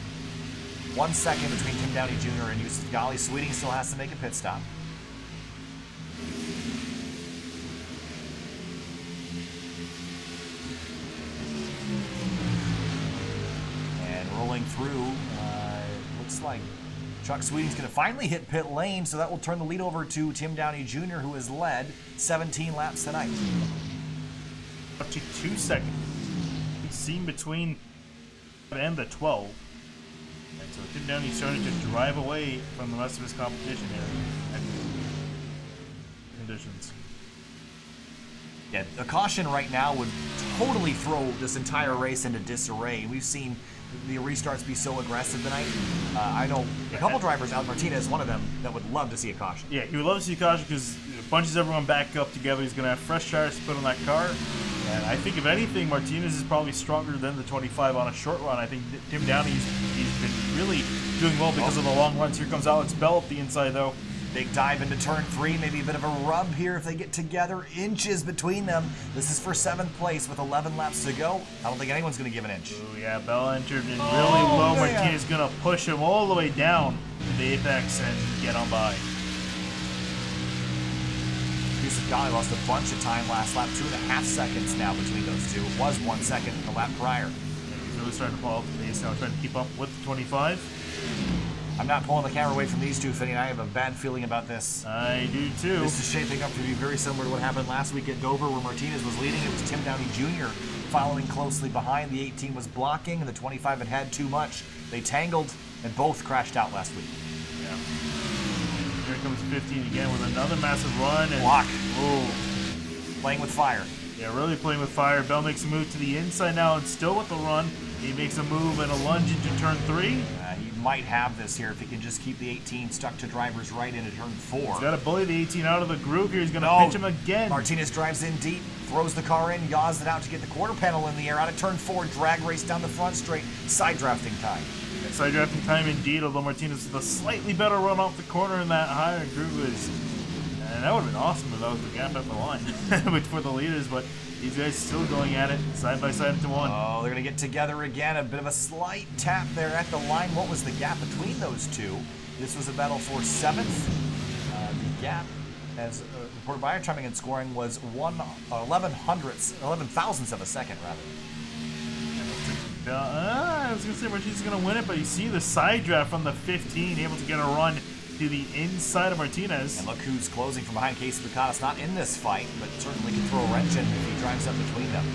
1 second between Tim Downey Jr. and Yusuf Ghali. Sweeting still has to make a pit stop. And rolling through, looks like Chuck Sweeting's going to finally hit pit lane, so that will turn the lead over to Tim Downey Jr., who has led 17 laps tonight. Up to 2 seconds. He's seen between and the 12. And so Tim Downey's starting to drive away from the rest of his competition here. Conditions. Yeah, a caution right now would totally throw this entire race into disarray. We've seen the restarts be so aggressive tonight. I know a couple drivers, Alek Martinez, one of them, that would love to see a caution. Yeah, he would love to see a caution because it bunches everyone back up together. He's going to have fresh tires to put on that car. And I think, if anything, Martinez is probably stronger than the 25 on a short run. I think Tim Downey's he's been really doing well because of the long runs. Here comes Alex Bell up the inside, though. Big dive into turn 3, maybe a bit of a rub here if they get together. Inches between them. This is for 7th place with 11 laps to go. I don't think anyone's going to give an inch. Oh yeah, Bell entered in really low. Man. Martinez going to push him all the way down to the apex and get on by. Yusuf Ghali lost a bunch of time last lap, 2.5 seconds now between those two. It was 1 second the lap prior. He's really starting to fall off the pace now, trying to keep up with the 25. I'm not pulling the camera away from these two, Finney. I have a bad feeling about this. I do too. This is shaping up to be very similar to what happened last week at Dover, where Martinez was leading. It was Tim Downey Jr. following closely behind. The 18 was blocking, and the 25 had too much. They tangled, and both crashed out last week. Yeah. Here comes 15 again with another massive run. And block. Oh. Playing with fire. Yeah, really playing with fire. Bell makes a move to the inside now, and still with the run. He makes a move and a lunge into turn 3. He might have this here if he can just keep the 18 stuck to driver's right into turn 4. He's got to bully the 18 out of the groove here. He's going to pinch him again. Martinez drives in deep, throws the car in, yaws it out to get the quarter panel in the air. Out of turn 4, drag race down the front straight, side drafting time. Yeah, side drafting time indeed, although Martinez with a slightly better run off the corner in that higher groove is... And that would have been awesome if that was the gap at the line for the leaders, but these guys still going at it side by side into one. Oh, they're going to get together again. A bit of a slight tap there at the line. What was the gap between those two? This was a battle for 7th. The gap, as reported by our timing and scoring, was 11 thousandths of a second, rather. I was going to say Martinez is going to win it, but you see the side draft from the 15, able to get a run to the inside of Martinez. And look who's closing from behind. Casey Lakatos, not in this fight, but certainly can throw a wrench in if he drives up between them.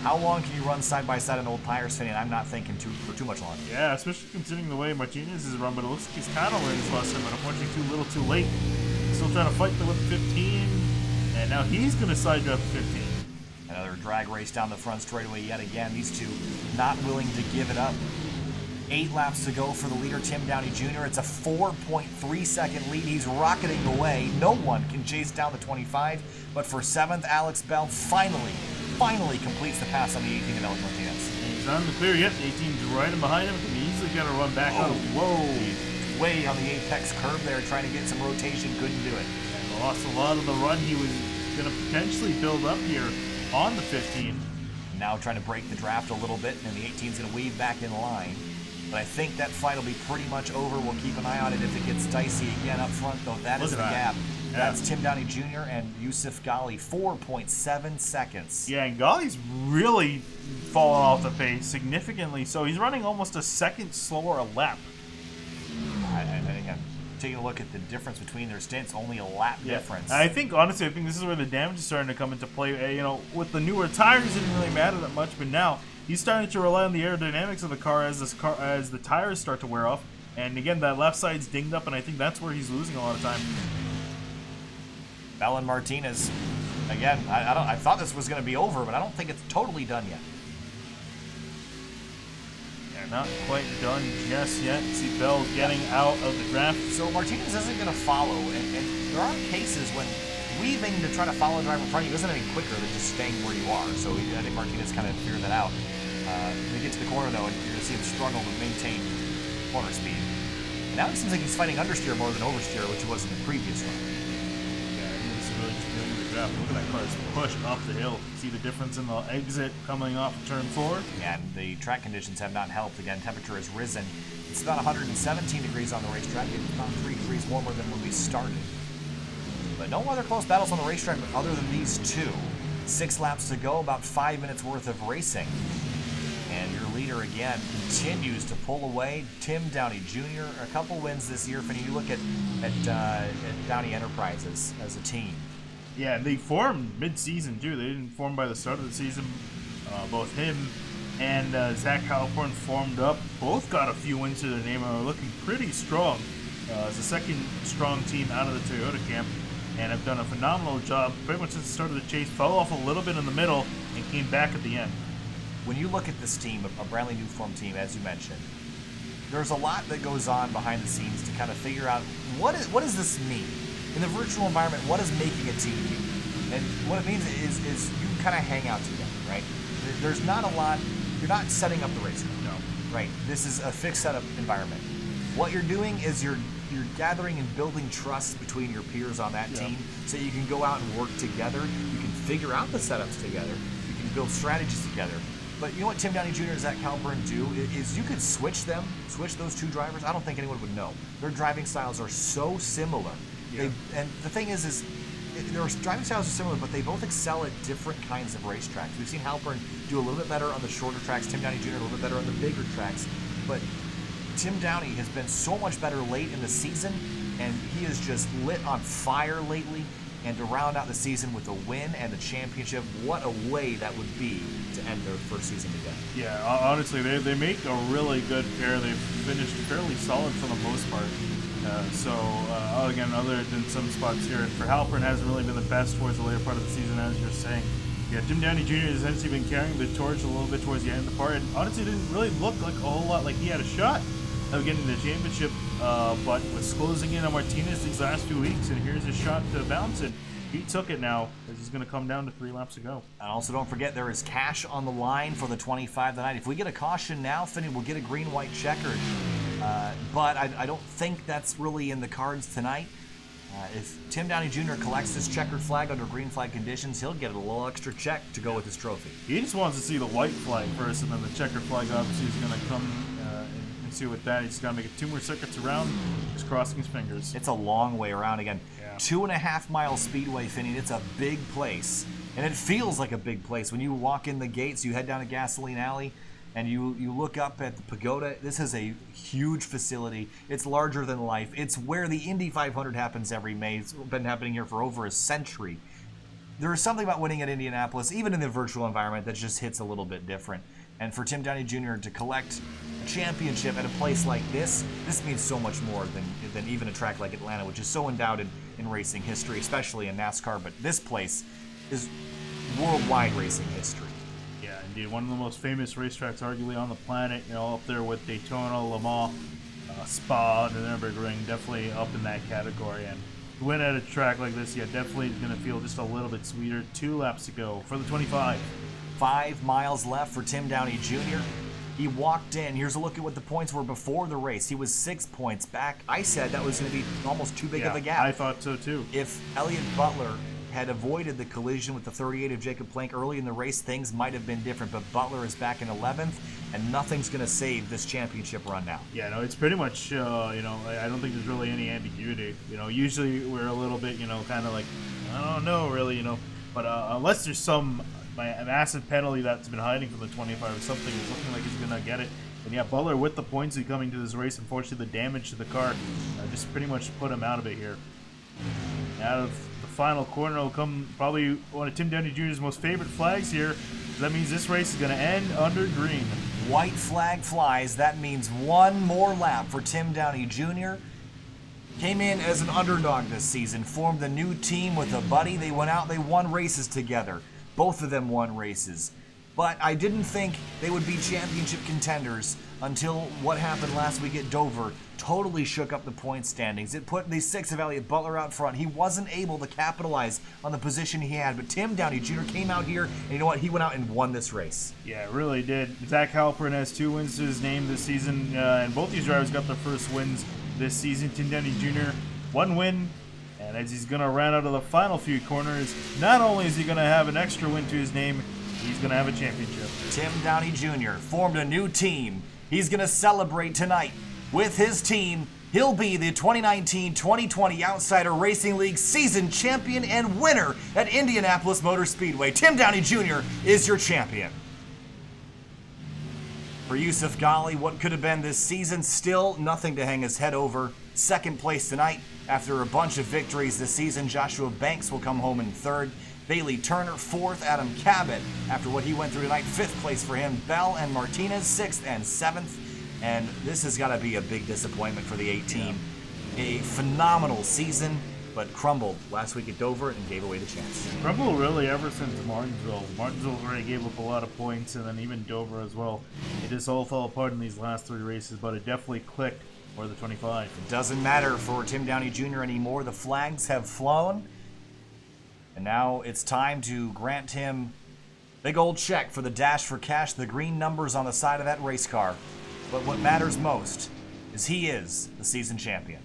How long can you run side by side on old tires, Finney? And I'm not thinking for too much longer. Yeah, especially considering the way Martinez is run, but it looks like he's kind of learned his lesson, but unfortunately too little too late. Still trying to fight with 15, and now he's going to side draft 15. Another drag race down the front straightaway yet again. These two not willing to give it up. 8 laps to go for the leader, Tim Downey Jr. It's a 4.3 second lead. He's rocketing away. No one can chase down the 25, but for 7th, Alex Bell finally completes the pass on the 18 of Alek Martinez. He's not in the clear yet. The 18's right in behind him. Can easily get a run back out. Whoa! Way on the apex curve there, trying to get some rotation. Couldn't do it. And lost a lot of the run he was going to potentially build up here on the 15. Now trying to break the draft a little bit, and the 18's going to weave back in line. But I think that fight will be pretty much over. We'll keep an eye on it if it gets dicey again up front, though. That is the gap. Yeah. That's Tim Downey Jr. and Yusuf Ghali, 4.7 seconds. Yeah, and Ghali's really fallen off the pace significantly. So he's running almost a second slower a lap. And again, taking a look at the difference between their stints, only a lap difference. I think, honestly, this is where the damage is starting to come into play. You know, with the newer tires, it didn't really matter that much, but now he's starting to rely on the aerodynamics of the car as the tires start to wear off. And again, that left side's dinged up, and I think that's where he's losing a lot of time. Bell and Martinez, again, I thought this was going to be over, but I don't think it's totally done yet. Yeah, not quite done just yet. See Bell getting out of the draft. So Martinez isn't going to follow, and there are cases when weaving to try to follow a driver in front of you isn't any quicker than just staying where you are. So I think Martinez kind of figured that out. They get to the corner, though, and you're going to see him struggle to maintain corner speed. And now it seems like he's fighting understeer more than oversteer, which he was in the previous run. Really just doing the draft. Look at that car's push up the hill. See the difference in the exit coming off of turn 4? Yeah, and the track conditions have not helped. Again, temperature has risen. It's about 117 degrees on the racetrack. It's about 3 degrees warmer than when we started. But no other close battles on the racetrack other than these two. 6 laps to go, about 5 minutes worth of racing. And your leader, again, continues to pull away. Tim Downey Jr., a couple wins this year. When you look at Downey Enterprises as a team. Yeah, they formed mid-season, too. They didn't form by the start of the season. Both him and Zach Halpern formed up. Both got a few wins to their name and are looking pretty strong. As the second strong team out of the Toyota camp. And have done a phenomenal job pretty much since the start of the chase. Fell off a little bit in the middle and came back at the end. When you look at this team, a brand new formed team, as you mentioned, there's a lot that goes on behind the scenes to kind of figure out what does this mean? In the virtual environment, what does making a team mean? And what it means is you kind of hang out together, right? There's not a lot, you're not setting up the race car. No. Right? This is a fixed setup environment. What you're doing is you're gathering and building trust between your peers on that team so you can go out and work together. You can figure out the setups together. You can build strategies together. But you know what Tim Downey Jr. and Zach Halpern do is you could switch those two drivers. I don't think anyone would know. Their driving styles are so similar. Yeah. And the thing is their driving styles are similar, but they both excel at different kinds of racetracks. We've seen Halpern do a little bit better on the shorter tracks, Tim Downey Jr. a little bit better on the bigger tracks, but Tim Downey has been so much better late in the season, and he is just lit on fire lately. And to round out the season with a win and a championship, what a way that would be to end their first season together. Yeah, honestly, they make a really good pair. They've finished fairly solid for the most part. Again, other than some spots here, and for Halpern hasn't really been the best towards the later part of the season, as you're saying. Yeah, Tim Downey Jr. has essentially been carrying the torch a little bit towards the end of the part, and honestly didn't really look like a whole lot like he had a shot of getting the championship, but was closing in on Martinez these last 2 weeks, and here's his shot to bounce it. He took it now, as he's going to come down to 3 laps to go. And also don't forget, there is cash on the line for the 25 tonight. If we get a caution now, Finney will get a green-white checkered. But I don't think that's really in the cards tonight. If Tim Downey Jr. collects this checkered flag under green flag conditions, he'll get a little extra check to go with his trophy. He just wants to see the white flag first, and then the checkered flag obviously is going to come and see with that. He's got to make it 2 more circuits around, just crossing his fingers. It's a long way around again. Yeah. 2.5 mile speedway, Finney. It's a big place. And it feels like a big place. When you walk in the gates, you head down a gasoline alley, and you look up at the pagoda. This is a huge facility. It's larger than life. It's where the Indy 500 happens every May. It's been happening here for over a century. There is something about winning at Indianapolis, even in the virtual environment, that just hits a little bit different. And for Tim Downey Jr. to collect a championship at a place like this means so much more than even a track like Atlanta, which is so endowed in racing history, especially in NASCAR. But this place is worldwide racing history. Yeah, indeed. One of the most famous racetracks, arguably, on the planet. You know, up there with Daytona, Le Mans, Spa, and the Nürburgring, definitely up in that category. And to win at a track like this, yeah, definitely going to feel just a little bit sweeter. 2 laps to go for the 25. 5 miles left for Tim Downey Jr. He walked in. Here's a look at what the points were before the race. He was 6 points back. I said that was going to be almost too big of a gap. I thought so too. If Elliot Butler had avoided the collision with the 38 of Jacob Plank early in the race, things might have been different. But Butler is back in 11th, and nothing's going to save this championship run now. Yeah, no, it's pretty much, I don't think there's really any ambiguity. Usually we're a little bit, kind of like, I don't know, really, But unless there's some massive penalty that's been hiding from the 25 or something, it's looking like he's going to get it. And yeah, Butler with the points coming to this race, unfortunately the damage to the car just pretty much put him out of it here. Out of the final corner will come probably one of Tim Downey Jr.'s most favorite flags here. That means this race is going to end under green. White flag flies. That means one more lap for Tim Downey Jr. Came in as an underdog this season, formed a new team with a buddy. They went out, they won races together. Both of them won races. But I didn't think they would be championship contenders until what happened last week at Dover totally shook up the point standings. It put the 6 of Elliot Butler out front. He wasn't able to capitalize on the position he had, but Tim Downey Jr. came out here, and you know what? He went out and won this race. Yeah, it really did. Zach Halpern has 2 wins to his name this season, and both these drivers got their first wins this season. Tim Downey Jr., 1 win. And as he's going to round out of the final few corners, not only is he going to have an extra win to his name, he's going to have a championship. Tim Downey Jr. formed a new team. He's going to celebrate tonight with his team. He'll be the 2019-2020 Outsider Racing League season champion and winner at Indianapolis Motor Speedway. Tim Downey Jr. is your champion. For Yusuf Ghali, what could have been this season, still nothing to hang his head over. Second place tonight. After a bunch of victories this season, Joshua Banks will come home in 3rd. Bailey Turner 4th. Adam Cabot, after what he went through tonight, 5th place for him. Bell and Martinez 6th and 7th. And this has got to be a big disappointment for the 18. Yeah. A phenomenal season, but crumbled last week at Dover and gave away the chance. Crumbled really ever since Martinsville. Martinsville already gave up a lot of points, and then even Dover as well. It just all fell apart in these last 3 races, but it definitely clicked for the 25. It doesn't matter for Tim Downey Jr. anymore. The flags have flown. And now it's time to grant him big old check for the Dash for Cash, the green numbers on the side of that race car. But what matters most is he is the season champion.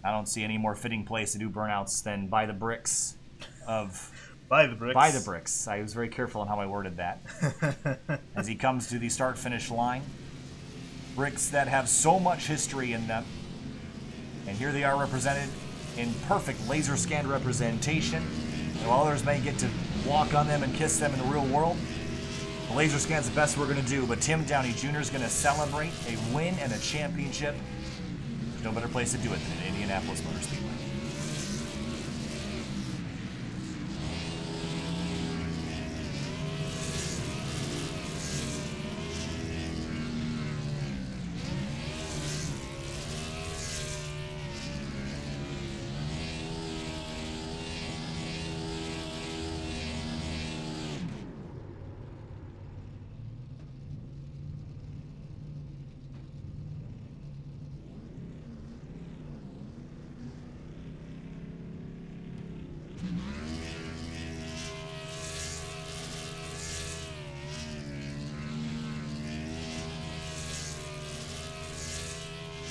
I don't see any more fitting place to do burnouts than by the bricks of... By the bricks. By the bricks. I was very careful in how I worded that. As he comes to the start-finish line. Bricks that have so much history in them. And here they are represented in perfect laser scanned representation. And while others may get to walk on them and kiss them in the real world, the laser scan's the best we're going to do. But Tim Downey Jr. is going to celebrate a win and a championship. There's no better place to do it than in Indianapolis Motor Speedway.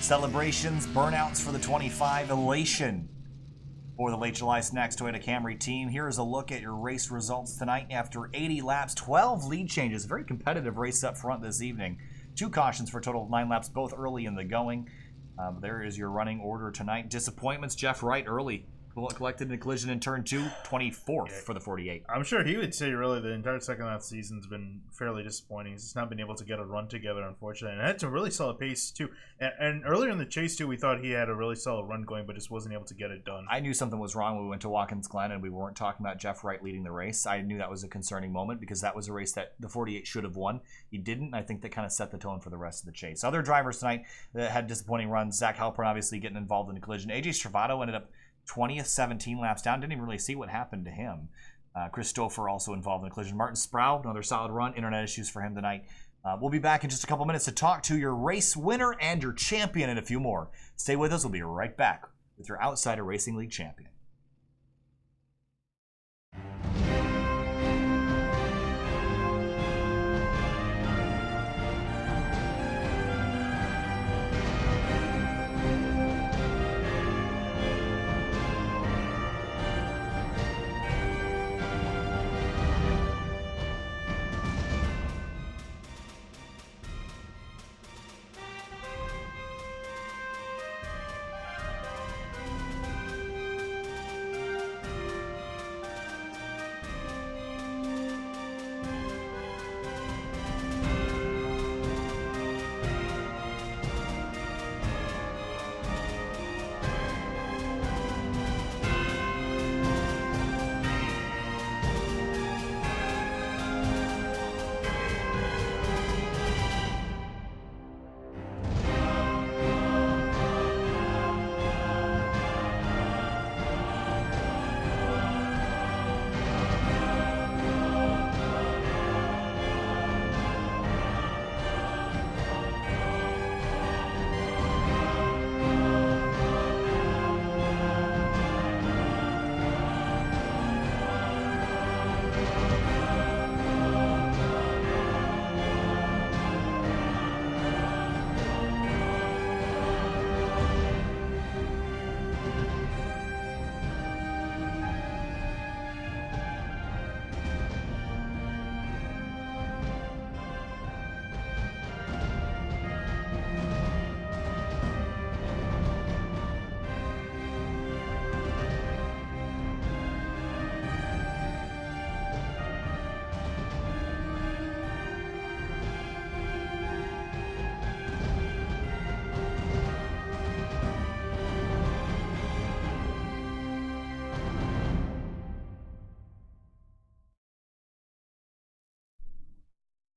Celebrations, burnouts for the 25, elation for the late July Snacks Toyota Camry team. Here is a look at your race results tonight. After 80 laps, 12 lead changes. Very competitive race up front this evening. 2 cautions for a total of 9 laps, both early in the going. There is your running order tonight. Disappointments, Jeff Wright early. Collected in a collision in turn 2, 24th for the 48. I'm sure he would say really the entire second half of the season's been fairly disappointing. He's just not been able to get a run together, unfortunately. And had some really solid pace, too. And earlier in the chase, too, we thought he had a really solid run going, but just wasn't able to get it done. I knew something was wrong when we went to Watkins Glen and we weren't talking about Jeff Wright leading the race. I knew that was a concerning moment because that was a race that the 48 should have won. He didn't. I think that kind of set the tone for the rest of the chase. Other drivers tonight that had disappointing runs. Zach Halpern obviously getting involved in the collision. AJ Stravato ended up 20th, 17 laps down. Didn't even really see what happened to him. Christopher also involved in the collision. Martin Sproul, another solid run. Internet issues for him tonight. We'll be back in just a couple minutes to talk to your race winner and your champion and a few more. Stay with us. We'll be right back with your Outsider Racing League champion.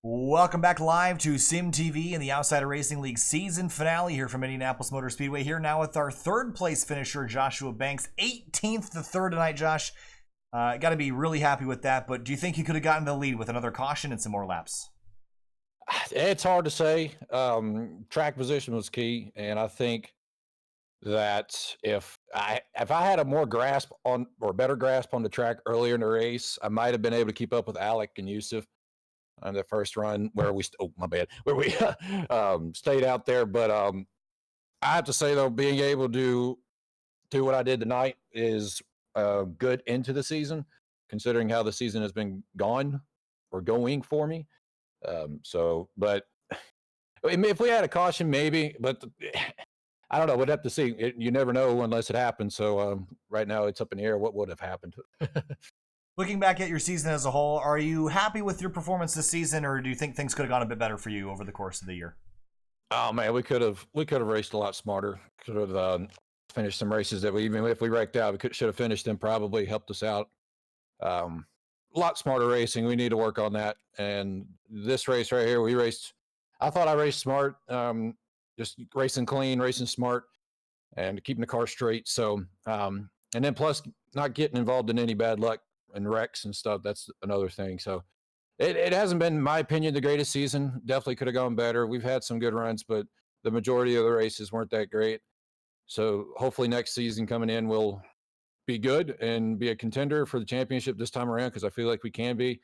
Welcome back live to Sim TV and the Outsider Racing League season finale here from Indianapolis Motor Speedway. Here now with our third place finisher, Joshua Banks. 18th to third tonight, Josh. Got to be really happy with that, but do you think you could have gotten the lead with another caution and some more laps? It's hard to say. Track position was key, and I think that if I had a more grasp on or better grasp on the track earlier in the race, I might have been able to keep up with Alek and Yusuf on the first run where we where we stayed out there. But I have to say though, being able to do what I did tonight is good into the season, considering how the season has been going for me. But if we had a caution, maybe. But I don't know. We'd have to see. You never know unless it happens. So right now it's up in the air. What would have happened? Looking back at your season as a whole, are you happy with your performance this season, or do you think things could have gone a bit better for you over the course of the year? Oh man, we could have raced a lot smarter. Could have finished some races that even if we wrecked out, we should have finished them. Probably helped us out. A lot smarter racing. We need to work on that. And this race right here, I thought I raced smart. Just racing clean, racing smart, and keeping the car straight. So, and then plus not getting involved in any bad luck and wrecks and stuff. That's another thing. So. It hasn't been, in my opinion, the greatest season. Definitely could have gone better. We've had some good runs, but the majority of the races weren't that great. So hopefully next season coming in will be good and be a contender for the championship this time around, because I feel like we can be,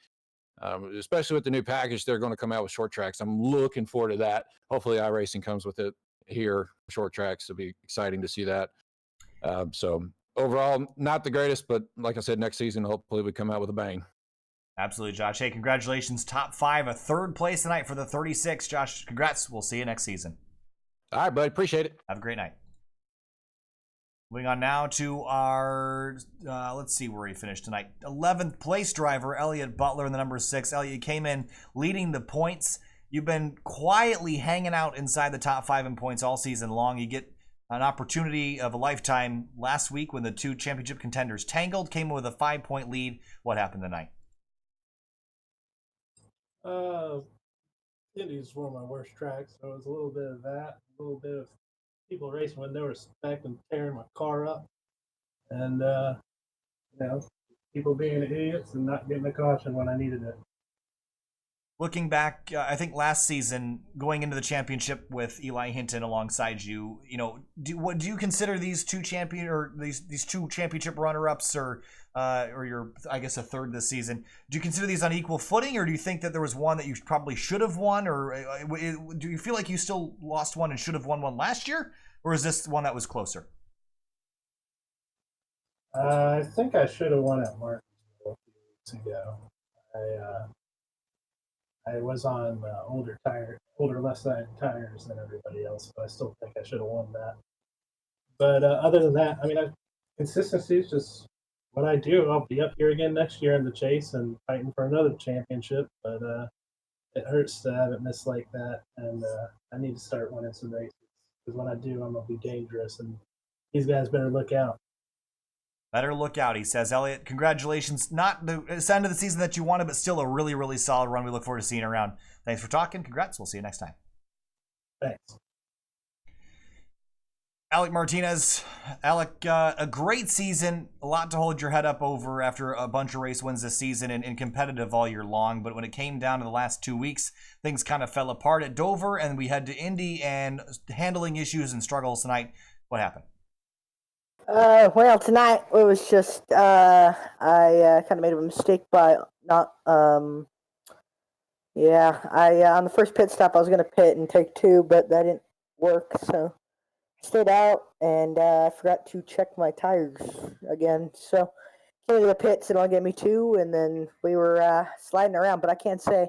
especially with the new package they're going to come out with short tracks. I'm looking forward to that. Hopefully iRacing comes with it here, short tracks. It'll be exciting to see that. So overall, not the greatest, but like I said, next season, hopefully we come out with a bang. Absolutely, Josh. Hey, congratulations. Top 5, a 3rd place tonight for the 36. Josh, congrats. We'll see you next season. All right, bud. Appreciate it. Have a great night. Moving on now to our, let's see where he finished tonight. 11th place driver, Elliot Butler in the number 6. Elliot came in leading the points. You've been quietly hanging out inside the top 5 in points all season long. You get an opportunity of a lifetime last week when the 2 championship contenders tangled, came with a 5-point lead. What happened tonight? Indy's one of my worst tracks, so it was a little bit of that, a little bit of people racing when they were and tearing my car up, and people being idiots and not getting a caution when I needed it. Looking back, I think last season, going into the championship with Eli Hinton alongside you, do you consider these two these 2 championship runner-ups, or you're, I guess, a 3rd this season? Do you consider these on equal footing, or do you think that there was one that you probably should have won, or do you feel like you still lost one and should have won one last year, or is this one that was closer? I think I should have won at Martinsville a few weeks ago. I was on older left side tires than everybody else, but I still think I should have won that. But other than that, I mean, consistency is just what I do. I'll be up here again next year in the chase and fighting for another championship, but it hurts to have it miss like that, and I need to start winning some races, because when I do, I'm going to be dangerous, and these guys better look out. Better look out, he says. Elliot, congratulations. Not the end of the season that you wanted, but still a really, really solid run. We look forward to seeing you around. Thanks for talking. Congrats. We'll see you next time. Thanks. Alek Martinez. Alek, a great season. A lot to hold your head up over after a bunch of race wins this season and competitive all year long. But when it came down to the last 2 weeks, things kind of fell apart at Dover, and we head to Indy and handling issues and struggles tonight. What happened? Well, tonight it was just I kind of made a mistake by not on the first pit stop I was going to pit and take 2, but that didn't work, so I stayed out, and I forgot to check my tires again. So came to the pits, it only gave me 2, and then we were sliding around. But I can't say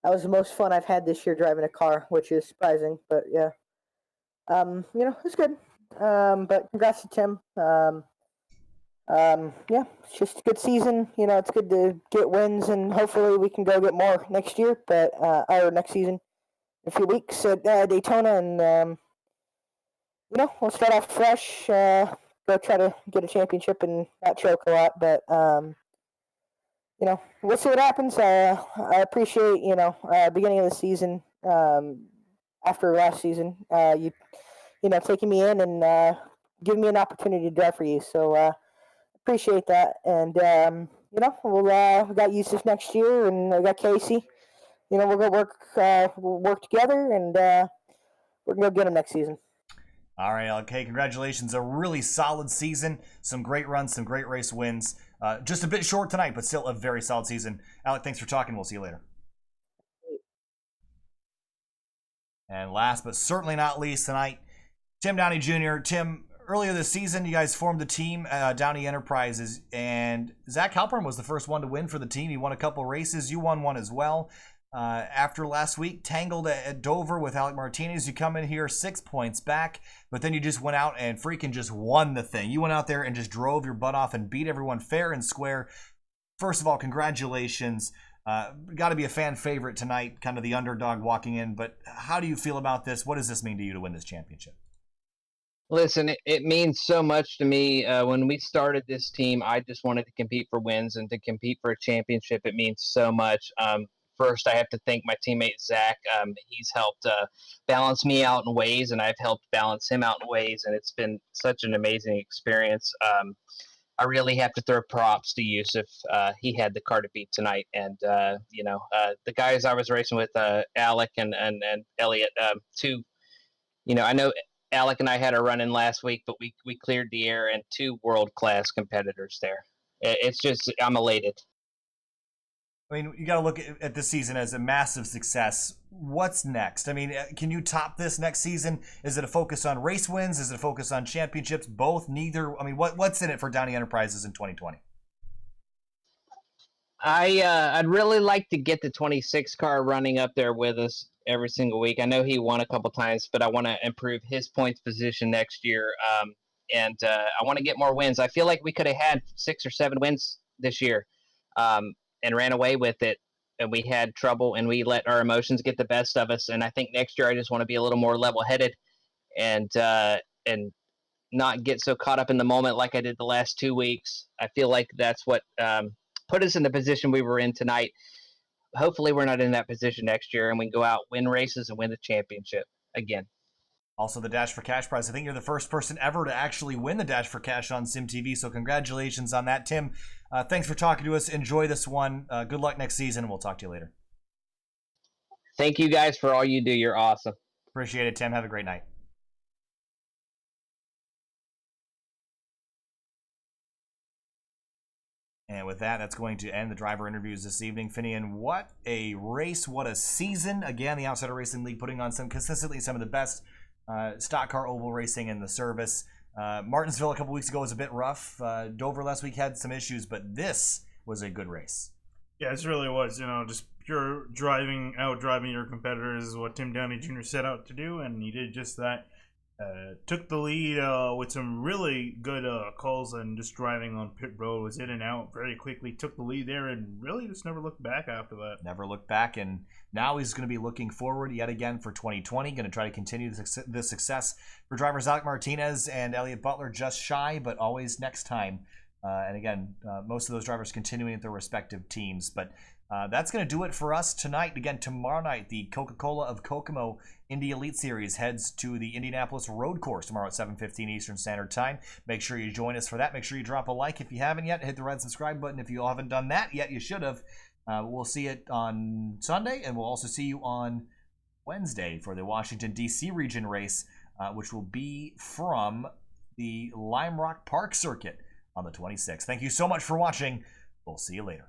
that was the most fun I've had this year driving a car, which is surprising. But yeah, it was good. But congrats to Tim. It's just a good season. It's good to get wins, and hopefully we can go get more next year, or next season, in a few weeks at Daytona, and we'll start off fresh. Go try to get a championship and not choke a lot, but we'll see what happens. I appreciate beginning of the season, after last season, taking me in and giving me an opportunity to drive for you. So appreciate that. And, we got Yusuf next year, and we got Casey. We're going to work together, and we're going to go get him next season. All right, okay, congratulations. A really solid season. Some great runs, some great race wins. Just a bit short tonight, but still a very solid season. Alek, thanks for talking. We'll see you later. And last but certainly not least tonight, Tim Downey Jr. Tim, earlier this season, you guys formed the team, Downey Enterprises, and Zach Halpern was the first one to win for the team. He won a couple races. You won one as well. After last week, tangled at Dover with Alek Martinez. You come in here 6 points back, but then you just went out and freaking just won the thing. You went out there and just drove your butt off and beat everyone fair and square. First of all, congratulations. Got to be a fan favorite tonight, kind of the underdog walking in. But how do you feel about this? What does this mean to you to win this championship? Listen, it means so much to me. When we started this team, I just wanted to compete for wins, and to compete for a championship, it means so much. First, I have to thank my teammate, Zach. He's helped balance me out in ways, and I've helped balance him out in ways, and it's been such an amazing experience. I really have to throw props to Yusuf. He had the car to beat tonight, and the guys I was racing with, Alek and Elliot, two. I know Alek and I had a run in last week, but we cleared the air, and two world-class competitors there. It's just, I'm elated. I mean, you got to look at this season as a massive success. What's next? I mean, can you top this next season? Is it a focus on race wins? Is it a focus on championships? Both? Neither? I mean, what's in it for Downey Enterprises in 2020? I'd really like to get the 26 car running up there with us every single week. I know he won a couple times, but I want to improve his points position next year. And I want to get more wins. I feel like we could have had 6 or 7 wins this year, and ran away with it. And we had trouble, and we let our emotions get the best of us. And I think next year I just want to be a little more level-headed and not get so caught up in the moment like I did the last 2 weeks. I feel like that's what put us in the position we were in tonight. Hopefully we're not in that position next year, and we can go out, win races, and win the championship again. Also, the Dash for Cash prize. I think you're the first person ever to actually win the Dash for Cash on SimTV, so congratulations on that, Tim. Thanks for talking to us. Enjoy this one. Good luck next season, and we'll talk to you later. Thank you guys for all you do. You're awesome. Appreciate it, Tim. Have a great night. And with that, that's going to end the driver interviews this evening. Finian, what a race, what a season. Again, the Outsider Racing League putting on consistently some of the best stock car oval racing in the service. Martinsville a couple weeks ago was a bit rough. Dover last week had some issues, but this was a good race. Yeah, it really was. Just pure driving your competitors is what Tim Downey Jr. set out to do, and he did just that. Took the lead with some really good calls, and just driving on pit road, was in and out very quickly, took the lead there, and really just never looked back after that. Never looked back, and now he's going to be looking forward yet again for 2020, going to try to continue the success for drivers Alek Martinez and Elliot Butler, just shy, but always next time. And again, most of those drivers continuing at their respective teams, but that's going to do it for us tonight. Again, tomorrow night, the Coca-Cola of Kokomo Indy Elite Series heads to the Indianapolis Road Course tomorrow at 7:15 Eastern Standard Time. Make sure you join us for that. Make sure you drop a like if you haven't yet. Hit the red subscribe button if you haven't done that yet. You should have. We'll see it on Sunday, and we'll also see you on Wednesday for the Washington, D.C. region race, which will be from the Lime Rock Park Circuit on the 26th. Thank you so much for watching. We'll see you later.